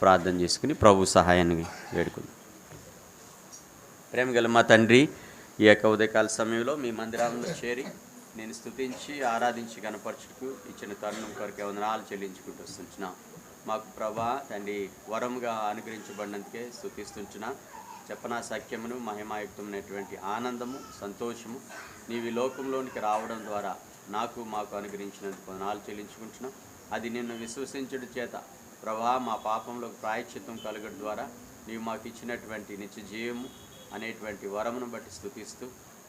ప్రార్థన చేసుకుని ప్రభు సహాయాన్ని వేడుకుందాం. ప్రేమగల మా తండ్రి, ఈ యొక్క ఉదయకాల సమయంలో మీ మందిరంలో చేరి నేను స్తుతించి ఆరాధించి కనపరచుకు ఇచ్చిన తరుణం కొరకు వందనాలు చెల్లించుకుంటూ వస్తుంటున్నాం. మాకు ప్రభా తండ్రి వరముగా అనుగ్రహించబడినందుకే స్తుతిస్తుంటున్నా. చెప్పనా సఖ్యమును మహిమాయుక్తమైనటువంటి ఆనందము సంతోషము నీవి లోకంలోనికి రావడం ద్వారా మాకు అనుగ్రహించినందుకు వందనాలు చెల్లించుకుంటున్నాం. అది నిన్ను విశ్వసించడం చేత ప్రభా మా పాపంలో ప్రాయశ్చిత్తం కలుగడం ద్వారా నీవు మాకు ఇచ్చినటువంటి నిత్య జీవము అనేటువంటి వరమును బట్టి స్తుతిస్తూ,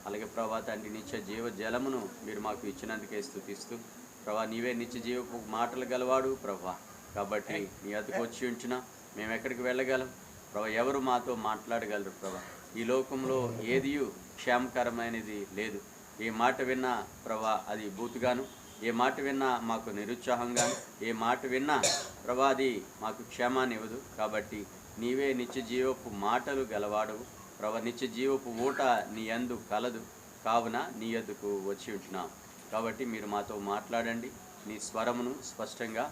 అలాగే ప్రభా తండ్రి నిత్య జీవ జలమును మీరు మాకు ఇచ్చినందుకే స్తుతిస్తూ, ప్రభా నీవే నిత్య జీవపు మాటలు గలవాడు ప్రభా. కాబట్టి నీ అద్దకు వచ్చి ఉంచినా మేము ఎక్కడికి వెళ్ళగలం ప్రభా? ఎవరు మాతో మాట్లాడగలరు ప్రభా? ఈ లోకంలో ఏది క్షేమకరమైనది లేదు. ఏ మాట విన్నా ప్రభా అది బూతుగాను, ఏ మాట విన్నా మాకు నిరుత్సాహంగాను, ఏ మాట విన్నా ప్రభా అది మాకు క్షేమాన్ని ఇవ్వదు. కాబట్టి నీవే నిత్య జీవపు మాటలు గలవాడవు ప్రభా. నిత్య జీవపు ఊట నీ యందు కలదు, కావున నీ యొద్దకు వచ్చి ఉంటున్నాం. కాబట్టి మీరు మాతో మాట్లాడండి, నీ స్వరమును స్పష్టంగా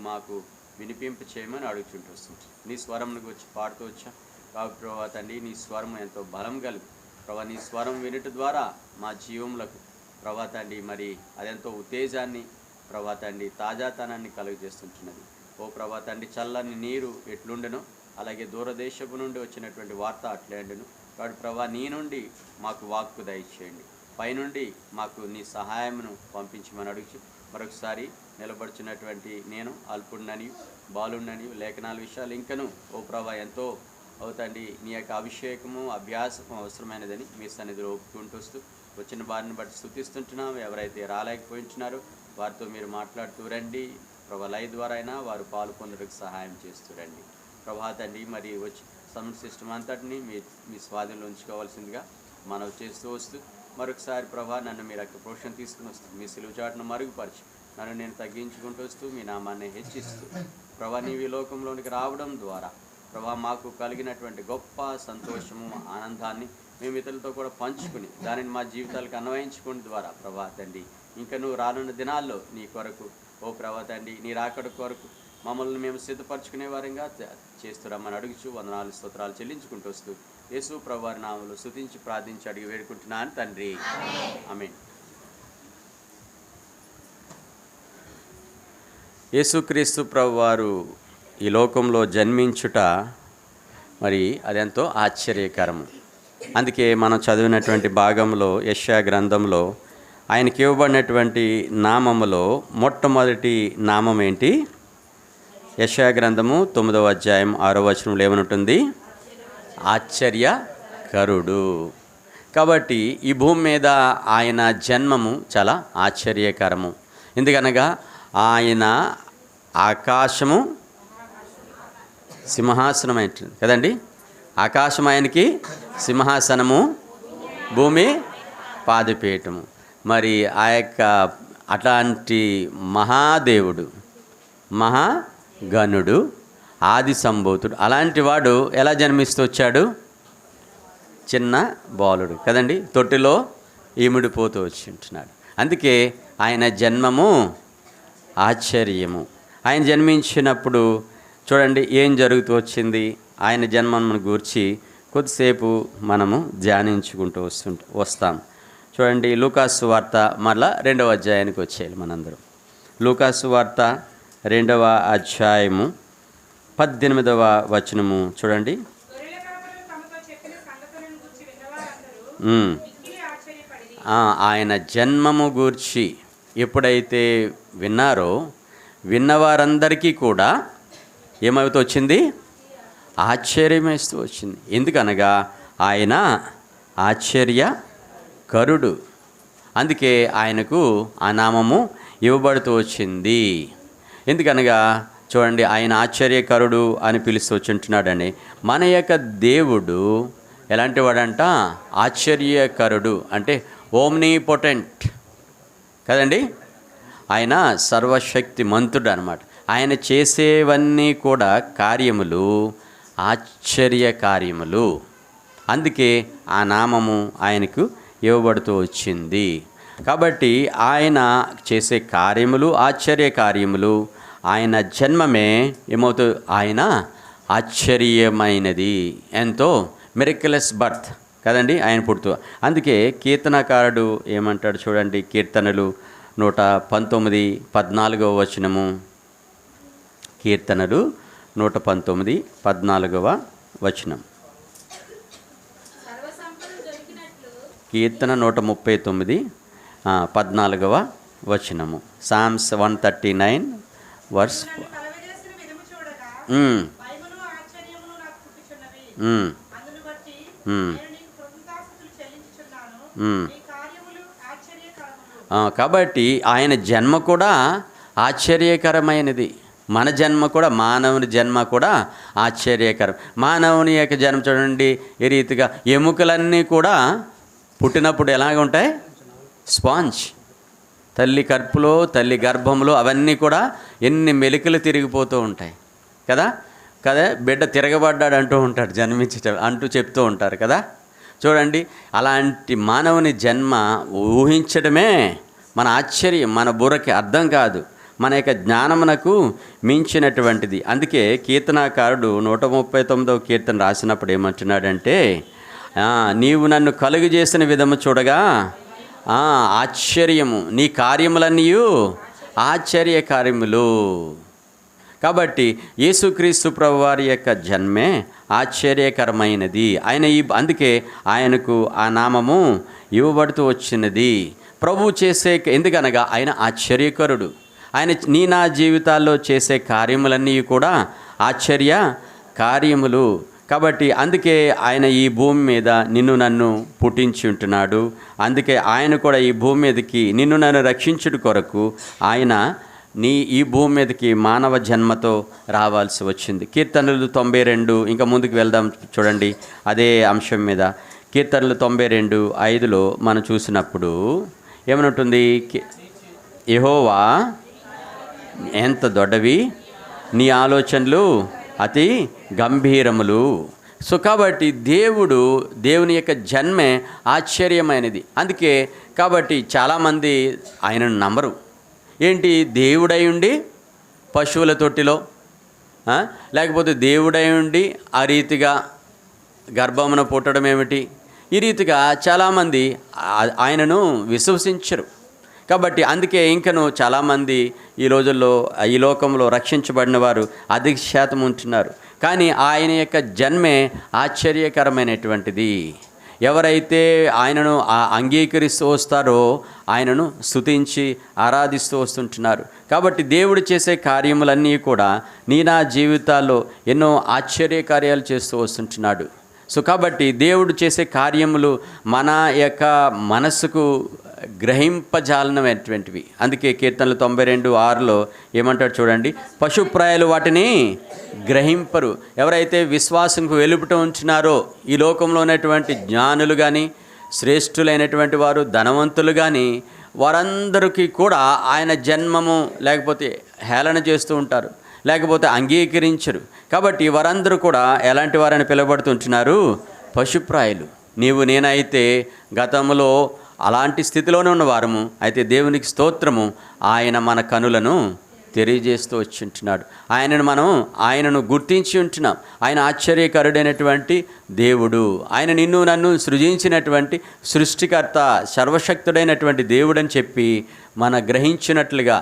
మాకు వినిపింప చేయమని అడుగుతుంటూ వస్తుంది. నీ స్వరమును వచ్చి పాడుతూ వచ్చాం కాబట్టి ప్రభా తండ్రి నీ స్వరం ఎంతో బలం కలుగు ప్రభా. నీ స్వరం వినుట ద్వారా మా జీవములకు ప్రభా తండ్రి మరి అదెంతో ఉత్తేజాన్ని ప్రభా తండ్రి తాజాతనాన్ని కలుగజేస్తుంటున్నది. ఓ ప్రభా తండ్రి చల్లని నీరు ఎట్లుండెనో అలాగే దూరదేశపు నుండి వచ్చినటువంటి వార్త అట్లేండును. కాబట్టి ప్రభా నీ నుండి మాకు వాక్కు దయచేయండి, పైనుండి మాకు నీ సహాయమును పంపించమని అడుగు. మరొకసారి నిలబడుచున్నటువంటి నేను అల్పుడినని బాలుడినని లేఖనాల విషయాలు ఇంకను ఓ ప్రభా ఎంతో అవుతండి నీ యొక్క అభిషేకము అభ్యాసము అవసరమైనదని మీ సన్నిధిలో ఒప్పుకుంటూ వస్తూ వచ్చిన వారిని బట్టి స్తుతిస్తుంటున్నాం. ఎవరైతే రాలేకపోయింటున్నారో వారితో మీరు మాట్లాడుతూ రండి ప్రభా. లైవ్ ద్వారా అయినా వారు పాలు పొందడానికి సహాయం చేస్తూ రండి ప్రభా తండ్రి. మరి వచ్చి సౌండ్ సిస్టమ్ అంతటిని మీ స్వాధీనంలో ఉంచుకోవాల్సిందిగా మనవి చేస్తూ వస్తూ మరొకసారి ప్రభా నన్ను మీరు యొక్క పోషణ తీసుకుని వస్తూ మీ సిలువ చాటును మరుగుపరిచి నన్ను నేను తగ్గించుకుంటూ వస్తూ మీ నామాన్ని హెచ్చిస్తూ ప్రభా నీవి లోకంలోనికి రావడం ద్వారా ప్రభా మాకు కలిగినటువంటి గొప్ప సంతోషము ఆనందాన్ని మేము ఇతరులతో కూడా పంచుకుని దానిని మా జీవితాలకు అన్వయించుకుని ద్వారా ప్రభా తండ్రి ఇంకా నువ్వు రానున్న దినాల్లో నీ కొరకు ఓ ప్రభా తండ్రి నీ రాకడ కొరకు మమ్మల్ని మేము సిద్ధపరచుకునే వారంగా చేస్తున్నామని అడుగుచు వందనాలు స్తోత్రాలు చెల్లించుకుంటూ వస్తూ యేసు ప్రభువారి నామములో స్తుతించి ప్రార్థించి అడిగి వేడుకుంటున్నాను తండ్రి, ఆమేన్. యేసుక్రీస్తు ప్రభువారు ఈ లోకంలో జన్మించుట మరి అదెంతో ఆశ్చర్యకరము. అందుకే మనం చదివినటువంటి భాగంలో యెషయా గ్రంథంలో ఆయనకి ఇవ్వబడినటువంటి నామములో మొట్టమొదటి నామం ఏంటి? యెషయా గ్రంథము 9వ అధ్యాయం 6వ వచనంలో ఏమనుంటుంది? ఆశ్చర్యకరుడు. కాబట్టి ఈ భూమి మీద ఆయన జన్మము చాలా ఆశ్చర్యకరము. ఎందుకనగా ఆయన ఆకాశము సింహాసనం ఏంటి కదండి, ఆకాశం ఆయనకి సింహాసనము, భూమి పాదపీఠము. మరి ఆ యొక్క అట్లాంటి మహాదేవుడు, మహాగణుడు, ఆది సంభూతుడు, అలాంటి వాడు ఎలా జన్మిస్తూ వచ్చాడు? చిన్న బాలుడు కదండి, తొట్టిలో ఈముడిపోతూ వచ్చి ఉంటున్నాడు. అందుకే ఆయన జన్మము ఆశ్చర్యము. ఆయన జన్మించినప్పుడు చూడండి ఏం జరుగుతూ వచ్చింది. ఆయన జన్మను గూర్చి కొద్దిసేపు మనము ధ్యానించుకుంటూ వస్తాం. చూడండి లూకాసు వార్త మరలా 2వ అధ్యాయానికి వచ్చేయాలి మనందరం. లూకాసు వార్త 2వ అధ్యాయము 18వ వచనము చూడండి. ఆయన జన్మము గూర్చి ఎప్పుడైతే విన్నారో విన్నవారందరికీ కూడా ఏమవుతూ వచ్చింది? ఆశ్చర్యమేస్తూ వచ్చింది. ఎందుకనగా ఆయన ఆశ్చర్యకరుడు. అందుకే ఆయనకు ఆ నామము ఇవ్వబడుతూ వచ్చింది. ఎందుకనగా చూడండి ఆయన ఆశ్చర్యకరుడు అని పిలుస్తూ వచ్చుంటున్నాడండి. మన యొక్క దేవుడు ఎలాంటి వాడంట? ఆశ్చర్యకరుడు అంటే ఓమ్నిపోటెంట్ కదండి. ఆయన సర్వశక్తిమంతుడు అన్నమాట. ఆయన చేసేవన్నీ కూడా కార్యములు ఆశ్చర్య కార్యములు. అందుకే ఆ నామము ఆయనకు ఇవ్వబడుతూ వచ్చింది. కాబట్టి ఆయన చేసే కార్యములు ఆశ్చర్య కార్యములు, ఆయన జన్మమే ఏమవుతుంది, ఆయన ఆశ్చర్యమైనది, ఎంతో మిరక్యులస్ బర్త్ కదండి ఆయన పుడుతూ. అందుకే కీర్తనకారుడు ఏమంటాడు చూడండి, కీర్తనలు 119 14వ వచనము. కీర్తనలు 119 14వ వచనం. కీర్తన 139 14వ వచనము. Psalms 139 verse. కాబట్టి ఆయన జన్మ కూడా ఆశ్చర్యకరమైనది. మన జన్మ కూడా, మానవుని జన్మ కూడా ఆశ్చర్యకరం. మానవుని యొక్క జన్మ చూడండి, ఈ రీతిగా ఎముకలన్నీ కూడా పుట్టినప్పుడు ఎలాగ ఉంటాయి, స్పాంజ్. తల్లి కడుపులో, తల్లి గర్భంలో అవన్నీ కూడా ఎన్ని మెలికలు తిరిగిపోతూ ఉంటాయి కదా. బిడ్డ తిరగబడ్డాడు అంటూ ఉంటాడు, జన్మించట అంటూ చెప్తూ ఉంటారు కదా. చూడండి, అలాంటి మానవుని జన్మ ఊహించడమే మన ఆశ్చర్యం, మన బుర్రకి అర్థం కాదు, మన యొక్క జ్ఞానమునకు మించినటువంటిది. అందుకే కీర్తనాకారుడు 139వ కీర్తన రాసినప్పుడు ఏమంటున్నాడంటే, నీవు నన్ను కలుగు చేసిన విధము చూడగా ఆశ్చర్యము, నీ కార్యములన్నీ ఆశ్చర్య కార్యములు. కాబట్టి యేసుక్రీస్తు ప్రభువారి యొక్క జన్మే ఆశ్చర్యకరమైనది. అందుకే ఆయనకు ఆ నామము ఇవ్వబడుతూ వచ్చినది. ప్రభు చేసే, ఎందుకనగా ఆయన ఆశ్చర్యకరుడు. ఆయన నా జీవితాల్లో చేసే కార్యములన్నీ కూడా ఆశ్చర్య కార్యములు. కాబట్టి అందుకే ఆయన ఈ భూమి మీద నిన్ను నన్ను పుట్టించి ఉంటున్నాడు. అందుకే ఆయన కూడా ఈ భూమి మీదకి నిన్ను నన్ను రక్షించుట కొరకు ఆయన ఈ భూమి మీదకి మానవ జన్మతో రావాల్సి వచ్చింది. కీర్తనలు 92, ఇంకా ముందుకు వెళ్దాం చూడండి అదే అంశం మీద. కీర్తనలు 92:5లో మనం చూసినప్పుడు ఏమనుంటుంది, యెహోవా ఎంత దొడ్డవి, నీ ఆలోచనలు అతి గంభీరములు. సో కాబట్టి దేవుని యొక్క జన్మే ఆశ్చర్యమైనది. అందుకే కాబట్టి చాలామంది ఆయనను నమ్మరు. ఏంటి, దేవుడై ఉండి పశువుల తొట్టిలో, లేకపోతే దేవుడై ఉండి ఆ రీతిగా గర్భమున పుట్టడం ఏమిటి, ఈ రీతిగా చాలామంది ఆయనను విశ్వసించరు. కాబట్టి అందుకే ఇంకను చాలామంది ఈ రోజుల్లో ఈ లోకంలో రక్షించబడిన వారు అధిక శాతం ఉంటున్నారు. కానీ ఆయన యొక్క జన్మే ఆశ్చర్యకరమైనటువంటిది. ఎవరైతే ఆయనను అంగీకరిస్తూ వస్తారో ఆయనను స్తుతించి ఆరాధిస్తూ వస్తుంటున్నారు. కాబట్టి దేవుడు చేసే కార్యములన్నీ కూడా నా జీవితాల్లో ఎన్నో ఆశ్చర్యకార్యాలు చేస్తూ వస్తుంటున్నాడు. సో కాబట్టి దేవుడు చేసే కార్యములు మన యొక్క మనసుకు గ్రహింపజాలనమైనటువంటివి. అందుకే కీర్తనలు 92:6లో ఏమంటాడు చూడండి, పశుప్రాయాలు వాటిని గ్రహింపరు. ఎవరైతే విశ్వాసంకు వెలుపుట ఉంటున్నారో ఈ లోకంలో ఉన్నటువంటి జ్ఞానులు కానీ, శ్రేష్ఠులైనటువంటి వారు, ధనవంతులు కానీ, వారందరికీ కూడా ఆయన జన్మము లేకపోతే హేళన చేస్తూ ఉంటారు, లేకపోతే అంగీకరించరు. కాబట్టి వారందరూ కూడా ఎలాంటి వారని పిలువబడుతుంటున్నారు, పశుప్రాయులు. నేనైతే గతంలో అలాంటి స్థితిలోనే ఉన్నవారము. అయితే దేవునికి స్తోత్రము, ఆయన మన కనులను తెలియజేస్తూ వచ్చి ఉంటున్నాడు. ఆయనను గుర్తించి ఉంటున్నాం. ఆయన ఆశ్చర్యకరుడైనటువంటి దేవుడు. ఆయన నిన్ను నన్ను సృజించినటువంటి సృష్టికర్త, సర్వశక్తుడైనటువంటి దేవుడని చెప్పి మన గ్రహించినట్లుగా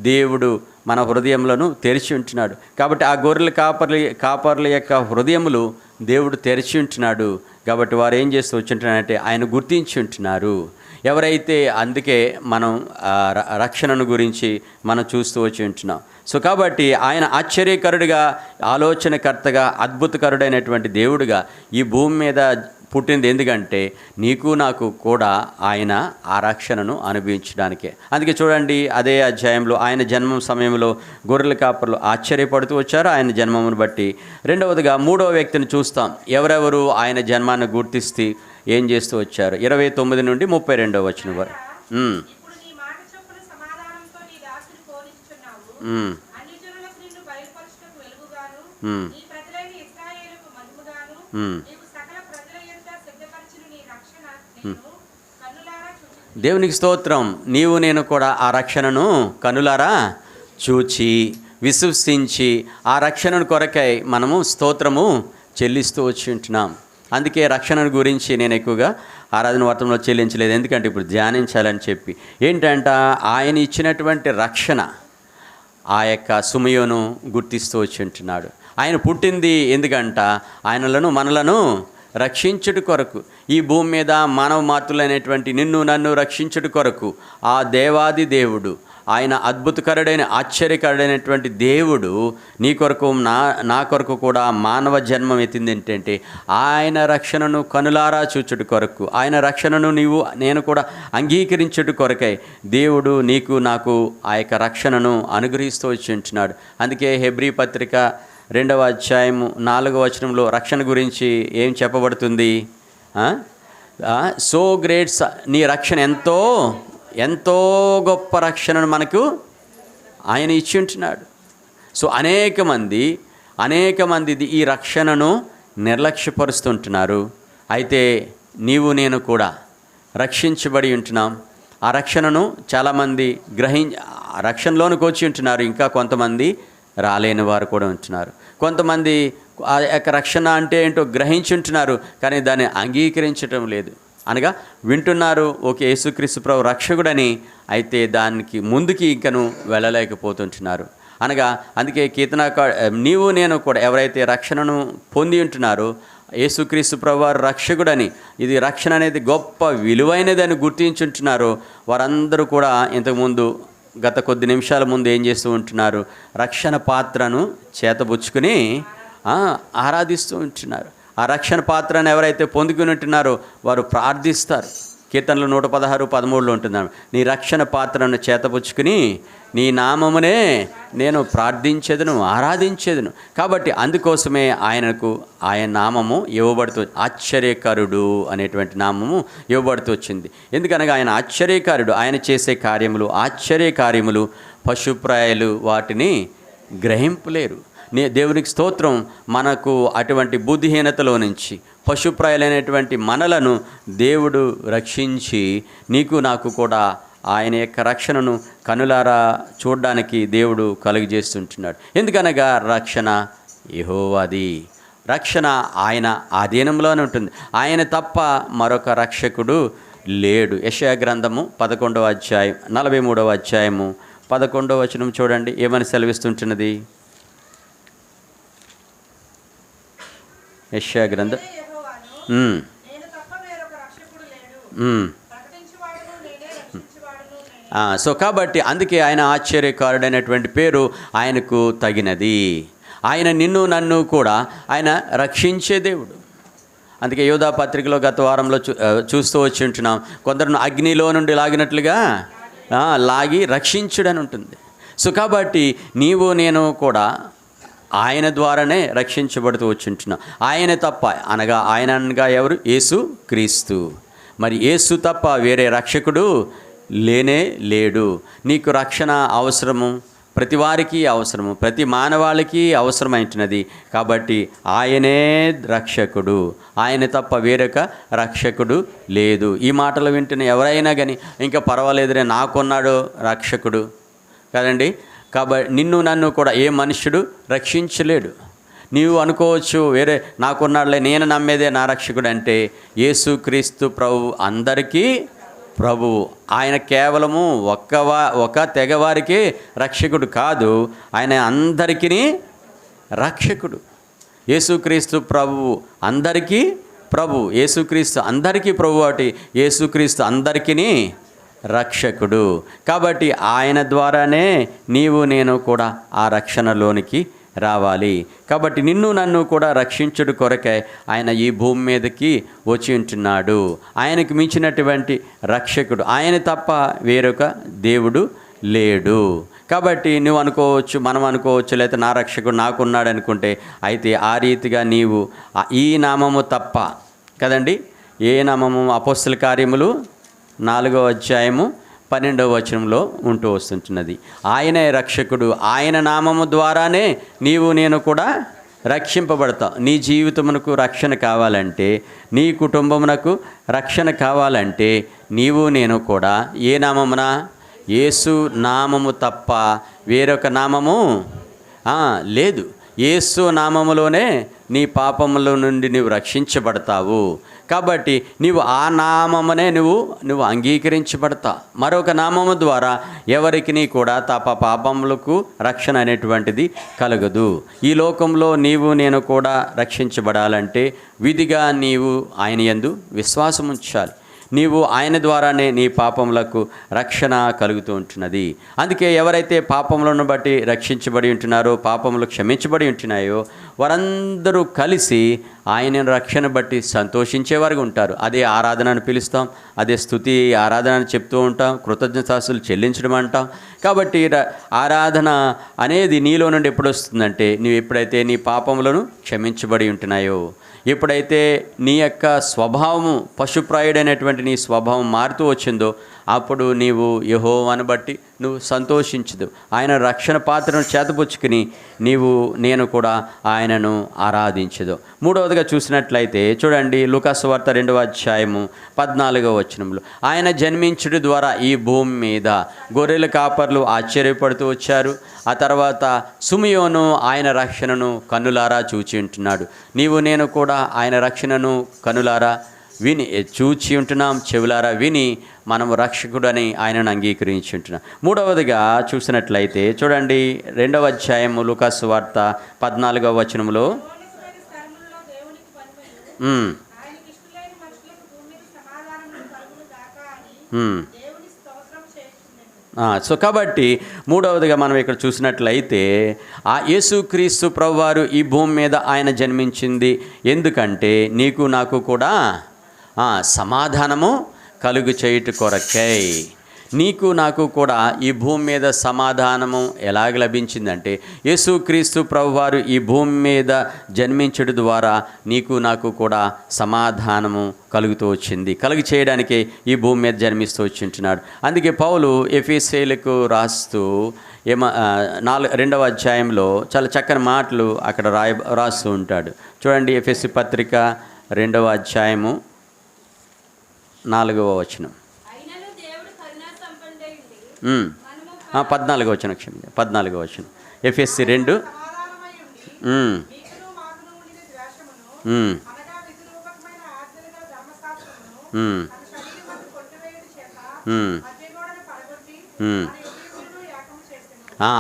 దేవుడు మన హృదయములను తెరిచి ఉంటున్నాడు. కాబట్టి ఆ గొర్రెల కాపర్ల యొక్క హృదయములు దేవుడు తెరిచి ఉంటున్నాడు. కాబట్టి వారు ఏం చేస్తూ వచ్చుంటున్నారంటే ఆయన గుర్తించి ఉంటున్నారు. ఎవరైతే, అందుకే మనం రక్షణను గురించి మనం చూస్తూ వచ్చి ఉంటున్నాం. సో కాబట్టి ఆయన ఆశ్చర్యకరుడిగా, ఆలోచనకర్తగా, అద్భుతకరుడైనటువంటి దేవుడిగా ఈ భూమి మీద పుట్టింది. ఎందుకంటే నీకు నాకు కూడా ఆయన ఆ రక్షణను అనుభవించడానికే. అందుకే చూడండి అదే అధ్యాయంలో ఆయన జన్మం సమయంలో గొర్రెల కాపర్లు ఆశ్చర్యపడుతూ వచ్చారు ఆయన జన్మమును బట్టి. రెండవదిగా 3వ వ్యక్తిని చూస్తాం, ఎవరెవరు ఆయన జన్మాన్ని గుర్తిస్తూ ఏం చేస్తూ వచ్చారు. 29 నుండి 32వ వచనం వరకు. దేవునికి స్తోత్రం. నేను కూడా ఆ రక్షణను కనులారా చూచి విశ్వసించి ఆ రక్షణ కొరకై మనము స్తోత్రము చెల్లిస్తూ వచ్చి ఉంటున్నాం. అందుకే రక్షణ గురించి నేను ఎక్కువగా ఆరాధన వర్తంలో చెల్లించలేదు, ఎందుకంటే ఇప్పుడు ధ్యానించాలని చెప్పి. ఏంటంటే ఆయన ఇచ్చినటువంటి రక్షణ ఆ యొక్క సుమయోను గుర్తిస్తూ వచ్చి ఉంటున్నాడు. ఆయన పుట్టింది ఎందుకంట మనలను రక్షించుట కొరకు, ఈ భూమి మీద మానవ మాతృలైనటువంటి నిన్ను నన్ను రక్షించుట కొరకు ఆ దేవాది దేవుడు, ఆయన అద్భుతకరుడైన ఆశ్చర్యకరుడైనటువంటి దేవుడు నీ కొరకు నా కొరకు కూడా మానవ జన్మం ఎత్తింది. ఏంటంటే ఆయన రక్షణను కనులారా చూచుట కొరకు, ఆయన రక్షణను నేను కూడా అంగీకరించుట కొరకై దేవుడు నీకు నాకు ఆ యొక్క రక్షణను అనుగ్రహిస్తూ వచ్చి ఉంటున్నాడు. అందుకే హెబ్రీ పత్రిక 2వ అధ్యాయము 4వ వచనంలో రక్షణ గురించి ఏం చెప్పబడుతుంది? సో గ్రేట్స్, నీ రక్షణ ఎంతో గొప్ప రక్షణను మనకు ఆయన ఇచ్చి ఉంటున్నాడు. సో అనేక మంది ఈ రక్షణను నిర్లక్ష్యపరుస్తుంటున్నారు. అయితే నీవు నేను కూడా రక్షించబడి ఉంటున్నాం. ఆ రక్షణను చాలామంది రక్షణలోనికి వచ్చి ఉంటున్నారు. ఇంకా కొంతమంది రాలేని వారు కూడా ఉంటున్నారు. కొంతమంది ఆ యొక్క రక్షణ అంటే ఏంటో గ్రహించి ఉంటున్నారు, కానీ దాన్ని అంగీకరించడం లేదు. అనగా వింటున్నారు ఓకే యేసుక్రీస్తు ప్రభు రక్షకుడని, అయితే దానికి ముందుకి ఇంకను వెళ్ళలేకపోతుంటున్నారు. అనగా అందుకే నీవు నేను కూడా ఎవరైతే రక్షణను పొంది ఉంటున్నారో, యేసుక్రీస్తు ప్రభు వారు రక్షకుడని, ఇది రక్షణ అనేది గొప్ప విలువైనదని గుర్తించుంటున్నారో వారందరూ కూడా ఇంతకుముందు గత కొద్ది నిమిషాల ముందు ఏం చేస్తూ ఉంటున్నారు? రక్షణ పాత్రను చేతబుచ్చుకుని ఆరాధిస్తూ ఉంటున్నారు. ఆ రక్షణ పాత్రను ఎవరైతే పొందుకుని ఉంటున్నారో వారు ప్రార్థిస్తారు. కీర్తనలు 116:13 ఉంటున్నాను, నీ రక్షణ పాత్రను చేతపుచ్చుకుని నీ నామమునే నేను ప్రార్థించేదను, ఆరాధించేదను. కాబట్టి అందుకోసమే ఆయన నామము ఇవ్వబడుతుంది. ఆశ్చర్యకరుడు అనేటువంటి నామము ఇవ్వబడుతూ వచ్చింది. ఎందుకనగా ఆయన ఆశ్చర్యకారుడు. ఆయన చేసే ఆశ్చర్యకార్యములు పశుప్రాయాలు వాటిని గ్రహింపలేరు. దేవునికి స్తోత్రం. మనకు అటువంటి బుద్ధిహీనతలో నుంచి పశుప్రాయులైనటువంటి మనలను దేవుడు రక్షించి నీకు నాకు కూడా ఆయన యొక్క రక్షణను కనులారా చూడడానికి దేవుడు కలుగజేస్తుంటున్నాడు. ఎందుకనగా రక్షణ యెహోవాది. రక్షణ ఆయన ఆధీనంలోనే ఉంటుంది. ఆయన తప్ప మరొక రక్షకుడు లేడు. యెషయా గ్రంథము 11వ అధ్యాయం 43వ అధ్యాయము 11వ వచనం చూడండి, ఏమని సెలవిస్తుంటున్నది? యెషయా గ్రంథం సో కాబట్టి అందుకే ఆయన ఆశ్చర్యకారుడైనటువంటి పేరు ఆయనకు తగినది. ఆయన నిన్ను నన్ను కూడా ఆయన రక్షించే దేవుడు. అందుకే యోధా పత్రికలో గత వారంలో చూస్తూ వచ్చి ఉంటున్నాం, కొందరును అగ్నిలో నుండి లాగినట్లుగా లాగి రక్షించుడని ఉంటుంది. సో కాబట్టి నీవు నేను కూడా ఆయన ద్వారానే రక్షించబడుతూ వచ్చుంటున్నాం. ఆయన తప్ప అనగా ఎవరు? యేసు క్రీస్తు. మరి యేసు తప్ప వేరే రక్షకుడు లేనే లేడు. నీకు రక్షణ అవసరము, ప్రతి వారికి అవసరము, ప్రతి మానవాళికి అవసరమైంటున్నది. కాబట్టి ఆయనే రక్షకుడు, ఆయన తప్ప వేరొక రక్షకుడు లేదు. ఈ మాటలు వింటున్న ఎవరైనా కానీ ఇంకా పర్వాలేదురే నాకున్నాడు రక్షకుడు కదండి. కాబట్టి నిన్ను నన్ను కూడా ఏ మనుష్యుడు రక్షించలేడు. నీవు అనుకోవచ్చు వేరే నాకున్నాడులే, నేను నమ్మేదే నా రక్షకుడు అంటే, యేసుక్రీస్తు ప్రభు అందరికీ ప్రభువు. ఆయన కేవలము ఒక తెగవారికి రక్షకుడు కాదు, ఆయన అందరికీ రక్షకుడు. యేసుక్రీస్తు ప్రభువు అందరికీ ప్రభువు. యేసుక్రీస్తు అందరికీ ప్రభువు అటు యేసుక్రీస్తు అందరికీ రక్షకుడు. కాబట్టి ఆయన ద్వారానే నీవు నేను కూడా ఆ రక్షణలోనికి రావాలి. కాబట్టి నిన్ను నన్ను కూడా రక్షించుడు కొరకై ఆయన ఈ భూమి మీదకి వచ్చి ఉంటున్నాడు. ఆయనకు మించినటువంటి రక్షకుడు, ఆయన తప్ప వేరొక దేవుడు లేడు. కాబట్టి నువ్వు అనుకోవచ్చు, మనం అనుకోవచ్చు, లేకపోతే నా రక్షకుడు నాకున్నాడు అనుకుంటే, అయితే ఆ రీతిగా నీవు ఈ నామము తప్ప కదండి. ఏ నామము? అపోస్తల కార్యములు 4వ అధ్యాయము 12వ వచనంలో ఉంటూ వస్తుంటున్నది. ఆయనే రక్షకుడు. ఆయన నామము ద్వారానే నీవు నేను కూడా రక్షింపబడతావు. నీ జీవితమునకు రక్షణ కావాలంటే, నీ కుటుంబమునకు రక్షణ కావాలంటే నీవు నేను కూడా ఏ నామమున? యేసు నామము తప్ప వేరొక నామము లేదు, యేసు నామములోనే నీ పాపముల నుండి నీవు రక్షించబడతావు. కాబట్టి నీవు ఆ నామమునే నువ్వు అంగీకరించబడతా. మరొక నామము ద్వారా ఎవరికి కూడా తప్ప పాపములకు రక్షణ అనేటువంటిది కలగదు. ఈ లోకంలో నీవు నేను కూడా రక్షించబడాలంటే విధిగా నీవు ఆయన యందు విశ్వాసం ఉంచాలి. నీవు ఆయన ద్వారానే నీ పాపములకు రక్షణ కలుగుతూ ఉంటున్నది. అందుకే ఎవరైతే పాపములను బట్టి రక్షించబడి ఉంటున్నారో, పాపములు క్షమించబడి ఉంటున్నాయో, వారందరూ కలిసి ఆయన రక్షణ బట్టి సంతోషించేవారుగా ఉంటారు. అదే ఆరాధన అని పిలుస్తాం, అదే స్తుతి ఆరాధన అని చెప్తూ ఉంటాం, కృతజ్ఞతాస్తులు చెల్లించడం అంటాం. కాబట్టి ఆరాధన అనేది నీలో నుండి ఎప్పుడు వస్తుందంటే, నువ్వు ఎప్పుడైతే నీ పాపములను క్షమించబడి ఉంటున్నాయో, ఎప్పుడైతే నీ యొక్క స్వభావము పశుప్రాయుడైనటువంటి నీ స్వభావం మారుతూ వచ్చిందో, అప్పుడు నీవు యెహోవాను బట్టి నువ్వు సంతోషించదు. ఆయన రక్షణ పాత్రను చేతపుచ్చుకుని నేను కూడా ఆయనను ఆరాధించదు. మూడవదిగా చూసినట్లయితే చూడండి, లూకాసు వార్త 2వ అధ్యాయము 14వ వచనంలో, ఆయన జన్మించుడి ద్వారా ఈ భూమి మీద గొర్రెల కాపర్లు ఆశ్చర్యపడుతూ వచ్చారు. ఆ తర్వాత సిమియోను ఆయన రక్షణను కన్నులారా చూచి ఉంటున్నాడు. నేను కూడా ఆయన రక్షణను కనులారా విని చూచి ఉంటున్నాం, చెవులారా విని మనము రక్షకుడని ఆయనను అంగీకరించి ఉంటున్నాం. మూడవదిగా చూసినట్లయితే చూడండి, 2వ అధ్యాయము లూకాసు వార్త 14వ వచనములో, సో కాబట్టి మూడవదిగా మనం ఇక్కడ చూసినట్లయితే ఆ యేసుక్రీస్తు ప్రభువారు ఈ భూమి మీద ఆయన జన్మించింది ఎందుకంటే నీకు నాకు కూడా సమాధానము కలుగు చేయుట కొరకై. నీకు నాకు కూడా ఈ భూమి మీద సమాధానము ఎలాగ లభించిందంటే, యేసుక్రీస్తు ప్రభువారు ఈ భూమి మీద జన్మించడం ద్వారా నీకు నాకు కూడా సమాధానము కలుగుతూ వచ్చింది. కలుగు చేయడానికే ఈ భూమి మీద జన్మిస్తూ వచ్చింటున్నాడు. అందుకే పౌలు ఎఫెసీయులకు రాస్తూ 2వ అధ్యాయంలో చాలా చక్కని మాటలు అక్కడ రాస్తూ ఉంటాడు. చూడండి, ఎఫెసీ పత్రిక 2వ అధ్యాయము 4వ వచనం, 14వ వచనం, 14వ వచనం, ఎఫెసీ 2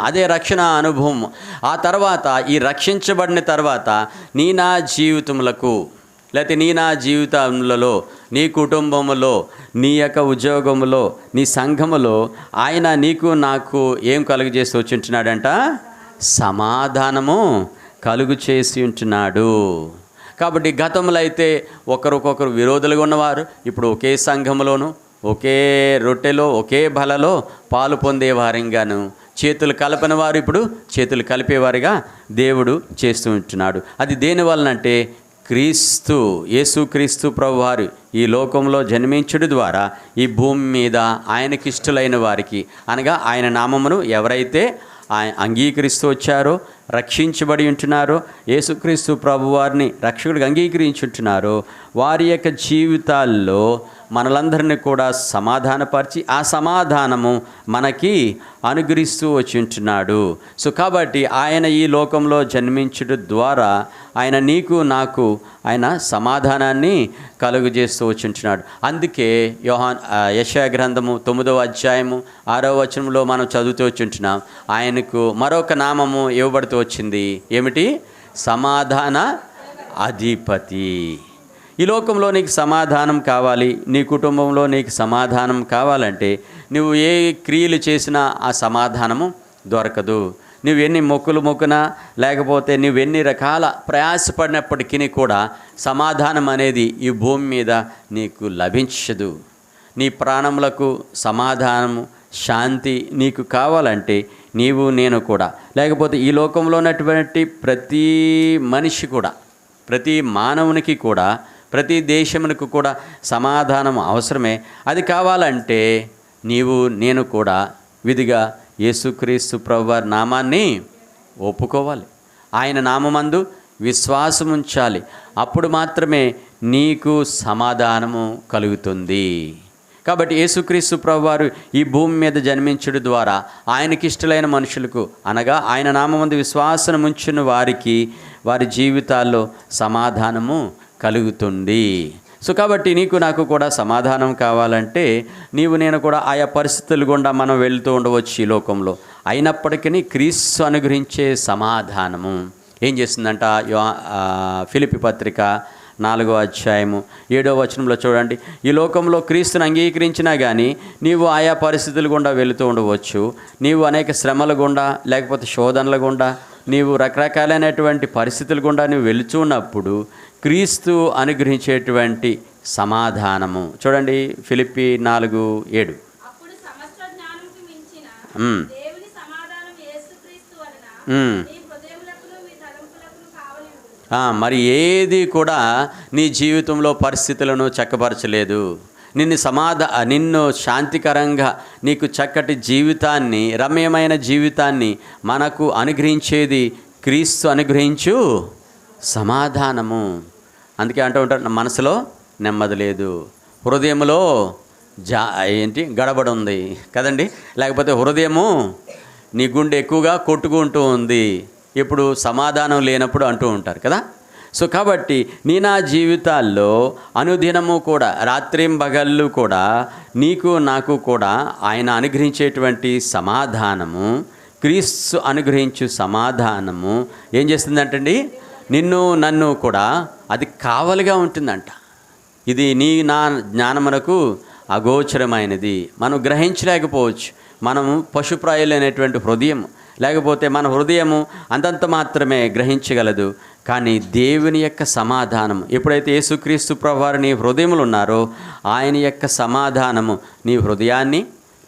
అదే రక్షణ అనుభవం. ఆ తర్వాత ఈ రక్షించబడిన తర్వాత నా జీవితములకు లేకపోతే నా జీవితంలో, నీ కుటుంబములో, నీ యొక్క ఉద్యోగములో, నీ సంఘములో ఆయన నీకు నాకు ఏం కలుగు చేసి వచ్చి ఉంటున్నాడంట? సమాధానము కలుగు చేసి ఉంటున్నాడు. కాబట్టి గతంలో అయితే ఒకరికొకరు విరోధులుగా ఉన్నవారు ఇప్పుడు ఒకే సంఘములోను, ఒకే రొట్టెలో, ఒకే బలలో పాలు పొందేవారిగాను, చేతులు కలపని వారు ఇప్పుడు చేతులు కలిపేవారిగా దేవుడు చేస్తూ ఉంటున్నాడు. అది దేనివలనంటే యేసుక్రీస్తు ప్రభువారు ఈ లోకంలో జన్మించడం ద్వారా ఈ భూమి మీద ఆయనకిష్టులైన వారికి, అనగా ఆయన నామమును ఎవరైతే అంగీకరిస్తూ వచ్చారో, రక్షించబడి ఉంటున్నారో, యేసుక్రీస్తు ప్రభువారిని రక్షకుడిగా అంగీకరించుంటున్నారో, వారి యొక్క జీవితాల్లో మనలందరినీ కూడా సమాధానపరిచి ఆ సమాధానము మనకి అనుగ్రహిస్తూ వచ్చి ఉంటున్నాడు. సో కాబట్టి ఆయన ఈ లోకంలో జన్మించడం ద్వారా ఆయన నీకు నాకు ఆయన సమాధానాన్ని కలుగు చేస్తూ వచ్చి ఉంటున్నాడు. అందుకే యెషయా గ్రంథము 9వ అధ్యాయము 6వ వచనంలో మనం చదువుతూ వచ్చి ఉంటున్నాం, ఆయనకు మరొక నామము ఇవ్వబడుతూ వచ్చింది. ఏమిటి? సమాధాన అధిపతి. ఈ లోకంలో నీకు సమాధానం కావాలి, నీ కుటుంబంలో నీకు సమాధానం కావాలంటే నువ్వు ఏ క్రియలు చేసినా ఆ సమాధానము దొరకదు. నువ్వెన్ని మొక్కునా లేకపోతే నువ్వెన్ని రకాల ప్రయాసపడినప్పటికీ కూడా సమాధానం అనేది ఈ భూమి మీద నీకు లభించదు. నీ ప్రాణములకు సమాధానము, శాంతి నీకు కావాలంటే నేను కూడా, లేకపోతే ఈ లోకంలో ఉన్నటువంటి ప్రతి మనిషి కూడా, ప్రతి మానవునికి కూడా, ప్రతి దేశమునకు కూడా సమాధానం అవసరమే. అది కావాలంటే నేను కూడా విధిగా యేసుక్రీస్తు ప్రభువారి నామాన్ని ఒప్పుకోవాలి, ఆయన నామమందు విశ్వాసం ఉంచాలి. అప్పుడు మాత్రమే నీకు సమాధానము కలుగుతుంది. కాబట్టి యేసుక్రీస్తు ప్రభువారు ఈ భూమి మీద జన్మించడం ద్వారా ఆయనకి ఇష్టలైన మనుషులకు, అనగా ఆయన నామమందు విశ్వాసం ఉంచిన వారికి వారి జీవితాల్లో సమాధానము కలుగుతుంది. సో కాబట్టి నీకు నాకు కూడా సమాధానం కావాలంటే నీవు నేను కూడా ఆయా పరిస్థితులు గుండా మనం వెళ్తూ ఉండవచ్చు ఈ లోకంలో. అయినప్పటికీ క్రీస్తు అనుగ్రహించే సమాధానము ఏం చేస్తుందంట? ఫిలిప్పీ పత్రిక 4వ అధ్యాయము 7వ వచనంలో చూడండి. ఈ లోకంలో క్రీస్తుని అంగీకరించినా కానీ నీవు ఆయా పరిస్థితులు గుండా వెళుతూ ఉండవచ్చు. నీవు అనేక శ్రమల గుండా, లేకపోతే శోధనల గుండా, నీవు రకరకాలైనటువంటి పరిస్థితుల గుండా నువ్వు వెళుతున్నప్పుడు క్రీస్తు అనుగ్రహించేటువంటి సమాధానము చూడండి. ఫిలిప్పీ 4:7. మరి ఏది కూడా నీ జీవితంలో పరిస్థితులను చక్కపరచలేదు. నిన్ను శాంతికరంగా నీకు చక్కటి జీవితాన్ని, రమ్యమైన జీవితాన్ని మనకు అనుగ్రహించేది క్రీస్తు అనుగ్రహించు సమాధానము. అందుకే అంటూ ఉంటారు, మనసులో నెమ్మది లేదు, హృదయంలో గడబడి ఉంది కదండి. లేకపోతే హృదయము నీ గుండె ఎక్కువగా కొట్టుకుంటూ ఉంది, ఇప్పుడు సమాధానం లేనప్పుడు అంటూ ఉంటారు కదా. సో కాబట్టి నా జీవితాల్లో అనుదినము కూడా, రాత్రింబగళ్ళు కూడా నీకు నాకు కూడా ఆయన అనుగ్రహించేటువంటి సమాధానము, క్రీస్తు అనుగ్రహించు సమాధానము ఏం చేస్తుందంటండి? నిన్ను నన్ను కూడా అది కావలిగా ఉంటుందంట. ఇది నా జ్ఞానమునకు అగోచరమైనది, మనం గ్రహించలేకపోవచ్చు. మనము పశుప్రాయులైనటువంటి హృదయం, లేకపోతే మన హృదయము అంతంత మాత్రమే గ్రహించగలదు. కానీ దేవుని యొక్క సమాధానం ఎప్పుడైతే యేసుక్రీస్తు ప్రభువారు నీ హృదయములు ఉన్నారో, ఆయన యొక్క సమాధానము నీ హృదయాన్ని,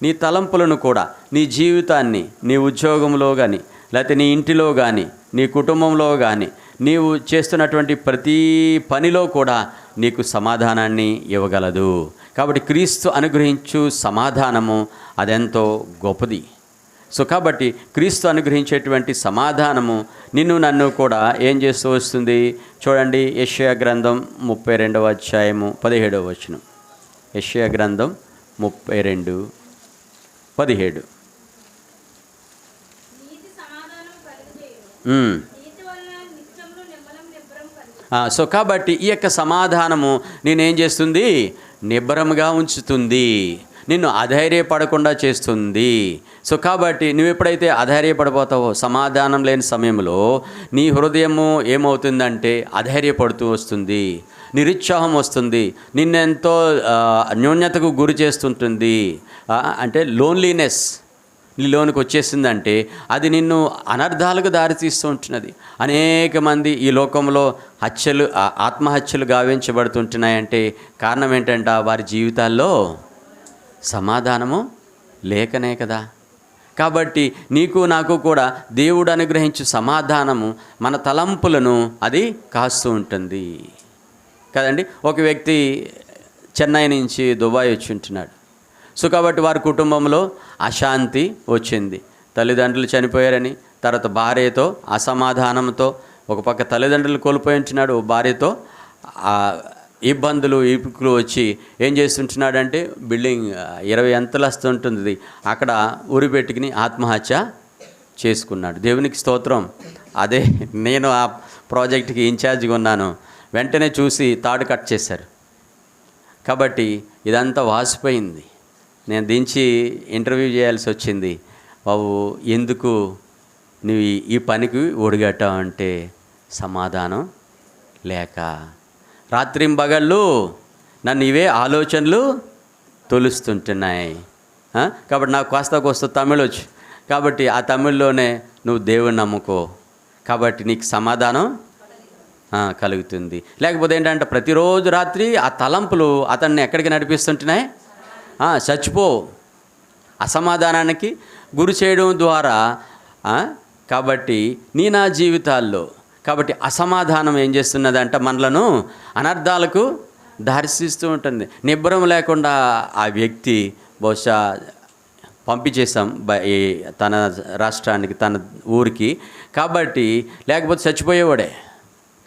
నీ తలంపులను కూడా, నీ జీవితాన్ని, నీ ఉద్యోగంలో కానీ, లేకపోతే నీ ఇంటిలో కానీ, నీ కుటుంబంలో కానీ, నీవు చేస్తున్నటువంటి ప్రతి పనిలో కూడా నీకు సమాధానాన్ని ఇవ్వగలదు. కాబట్టి క్రీస్తు అనుగ్రహించు సమాధానము అదెంతో గొప్పది. సో కాబట్టి క్రీస్తు అనుగ్రహించేటువంటి సమాధానము నిన్ను నన్ను కూడా ఏం చేస్తూ వస్తుంది? చూడండి, యెషయా గ్రంథం 32వ అధ్యాయము 17వ వచనం. యెషయా గ్రంథం 32:17. సో కాబట్టి ఈ యొక్క సమాధానము నేనేం చేస్తుంది? నిబ్బరముగా ఉంచుతుంది, నిన్ను అధైర్యపడకుండా చేస్తుంది. సో కాబట్టి నువ్వు ఎప్పుడైతే అధైర్యపడిపోతావో, సమాధానం లేని సమయంలో నీ హృదయము ఏమవుతుందంటే అధైర్యపడుతూ వస్తుంది, నిరుత్సాహం వస్తుంది, నిన్నెంతో న్యూన్యతకు గురి చేస్తుంటుంది. అంటే లోన్లీనెస్ నీలోనికి వచ్చేసిందంటే అది నిన్ను అనర్థాలకు దారితీస్తూ ఉంటున్నది. అనేక మంది ఈ లోకంలో ఆత్మహత్యలు గావించబడుతుంటున్నాయంటే కారణం ఏంటంటే వారి జీవితాల్లో సమాధానము లేకనే కదా. కాబట్టి నీకు నాకు కూడా దేవుడు అనుగ్రహించు సమాధానము మన తలంపులను అది కాస్తూ ఉంటుంది కదండి. ఒక వ్యక్తి చెన్నై నుంచి దుబాయ్ వచ్చి ఉంటున్నాడు. సో కాబట్టి వారి కుటుంబంలో అశాంతి వచ్చింది. తల్లిదండ్రులు చనిపోయారని, తర్వాత భార్యతో అసమాధానంతో, ఒక పక్క తల్లిదండ్రులు కోల్పోయి ఉంటున్నాడు, భార్యతో ఇబ్బందులు ఇపుకులు వచ్చి ఏం చేస్తుంటున్నాడంటే బిల్డింగ్ 20 అంతస్తులు ఉంటుంది, అక్కడ ఉరి పెట్టుకుని ఆత్మహత్య చేసుకున్నాడు. దేవునికి స్తోత్రం. అదే నేను ఆ ప్రాజెక్ట్కి ఇన్ఛార్జిగా ఉన్నాను. వెంటనే చూసి తాడు కట్ చేశారు. కాబట్టి ఇదంతా వాసిపోయింది. నేను దించి ఇంటర్వ్యూ చేయాల్సి వచ్చింది. బాబు ఎందుకు నువ్వు ఈ పనికి ఒడిగట్టావు అంటే సమాధానం లేక, రాత్రింబగళ్ళు నన్ను ఇవే ఆలోచనలు తొలుస్తుంటున్నాయి. కాబట్టి నాకు కోస్తా తమిళ్ వచ్చు, కాబట్టి ఆ తమిళ్లోనే నువ్వు దేవుని నమ్ముకో, కాబట్టి నీకు సమాధానం కలుగుతుంది. లేకపోతే ఏంటంటే ప్రతిరోజు రాత్రి ఆ తలంపులు అతన్ని ఎక్కడికి నడిపిస్తుంటున్నాయి? చచ్చిపో, అసమాధానానికి గురి చేయడం ద్వారా. కాబట్టి నా జీవితాల్లో కాబట్టి అసమాధానం ఏం చేస్తున్నదంటే మనలను అనర్థాలకు దారితీస్తూ ఉంటుంది. నిబ్బరం లేకుండా ఆ వ్యక్తి బహుశా పంపించేసాం తన రాష్ట్రానికి, తన ఊరికి. కాబట్టి లేకపోతే చచ్చిపోయేవాడే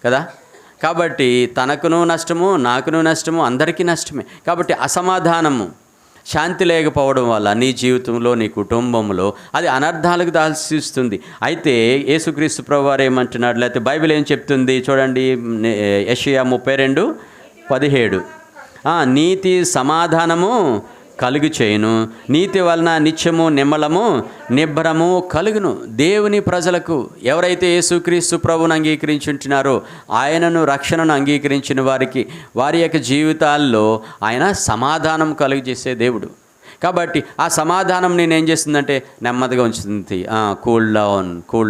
కదా. కాబట్టి తనకును నష్టము, నాకును నష్టము, అందరికీ నష్టమే. కాబట్టి అసమాధానము శాంతి లేకపోవడం వల్ల నీ జీవితంలో, నీ కుటుంబంలో అది అనర్థాలకు దాల్చిస్తుంది. అయితే యేసుక్రీస్తు ప్రభువారు ఏమంటున్నాడు, లేకపోతే బైబిల్ ఏం చెప్తుంది చూడండి, యెషయా 32:17 నీతి సమాధానము కలుగు చేయును, నీతి వలన నిత్యము నిమ్మలము నిబ్బరము కలుగును. దేవుని ప్రజలకు, ఎవరైతే యేసుక్రీస్తు ప్రభువును అంగీకరించుంటున్నారో, ఆయనను రక్షణను అంగీకరించిన వారికి, వారి యొక్క జీవితాల్లో ఆయన సమాధానం కలుగు చేసే దేవుడు. కాబట్టి ఆ సమాధానం నేనేం చేస్తుందంటే నెమ్మదిగా ఉంచుతుంది. కూల్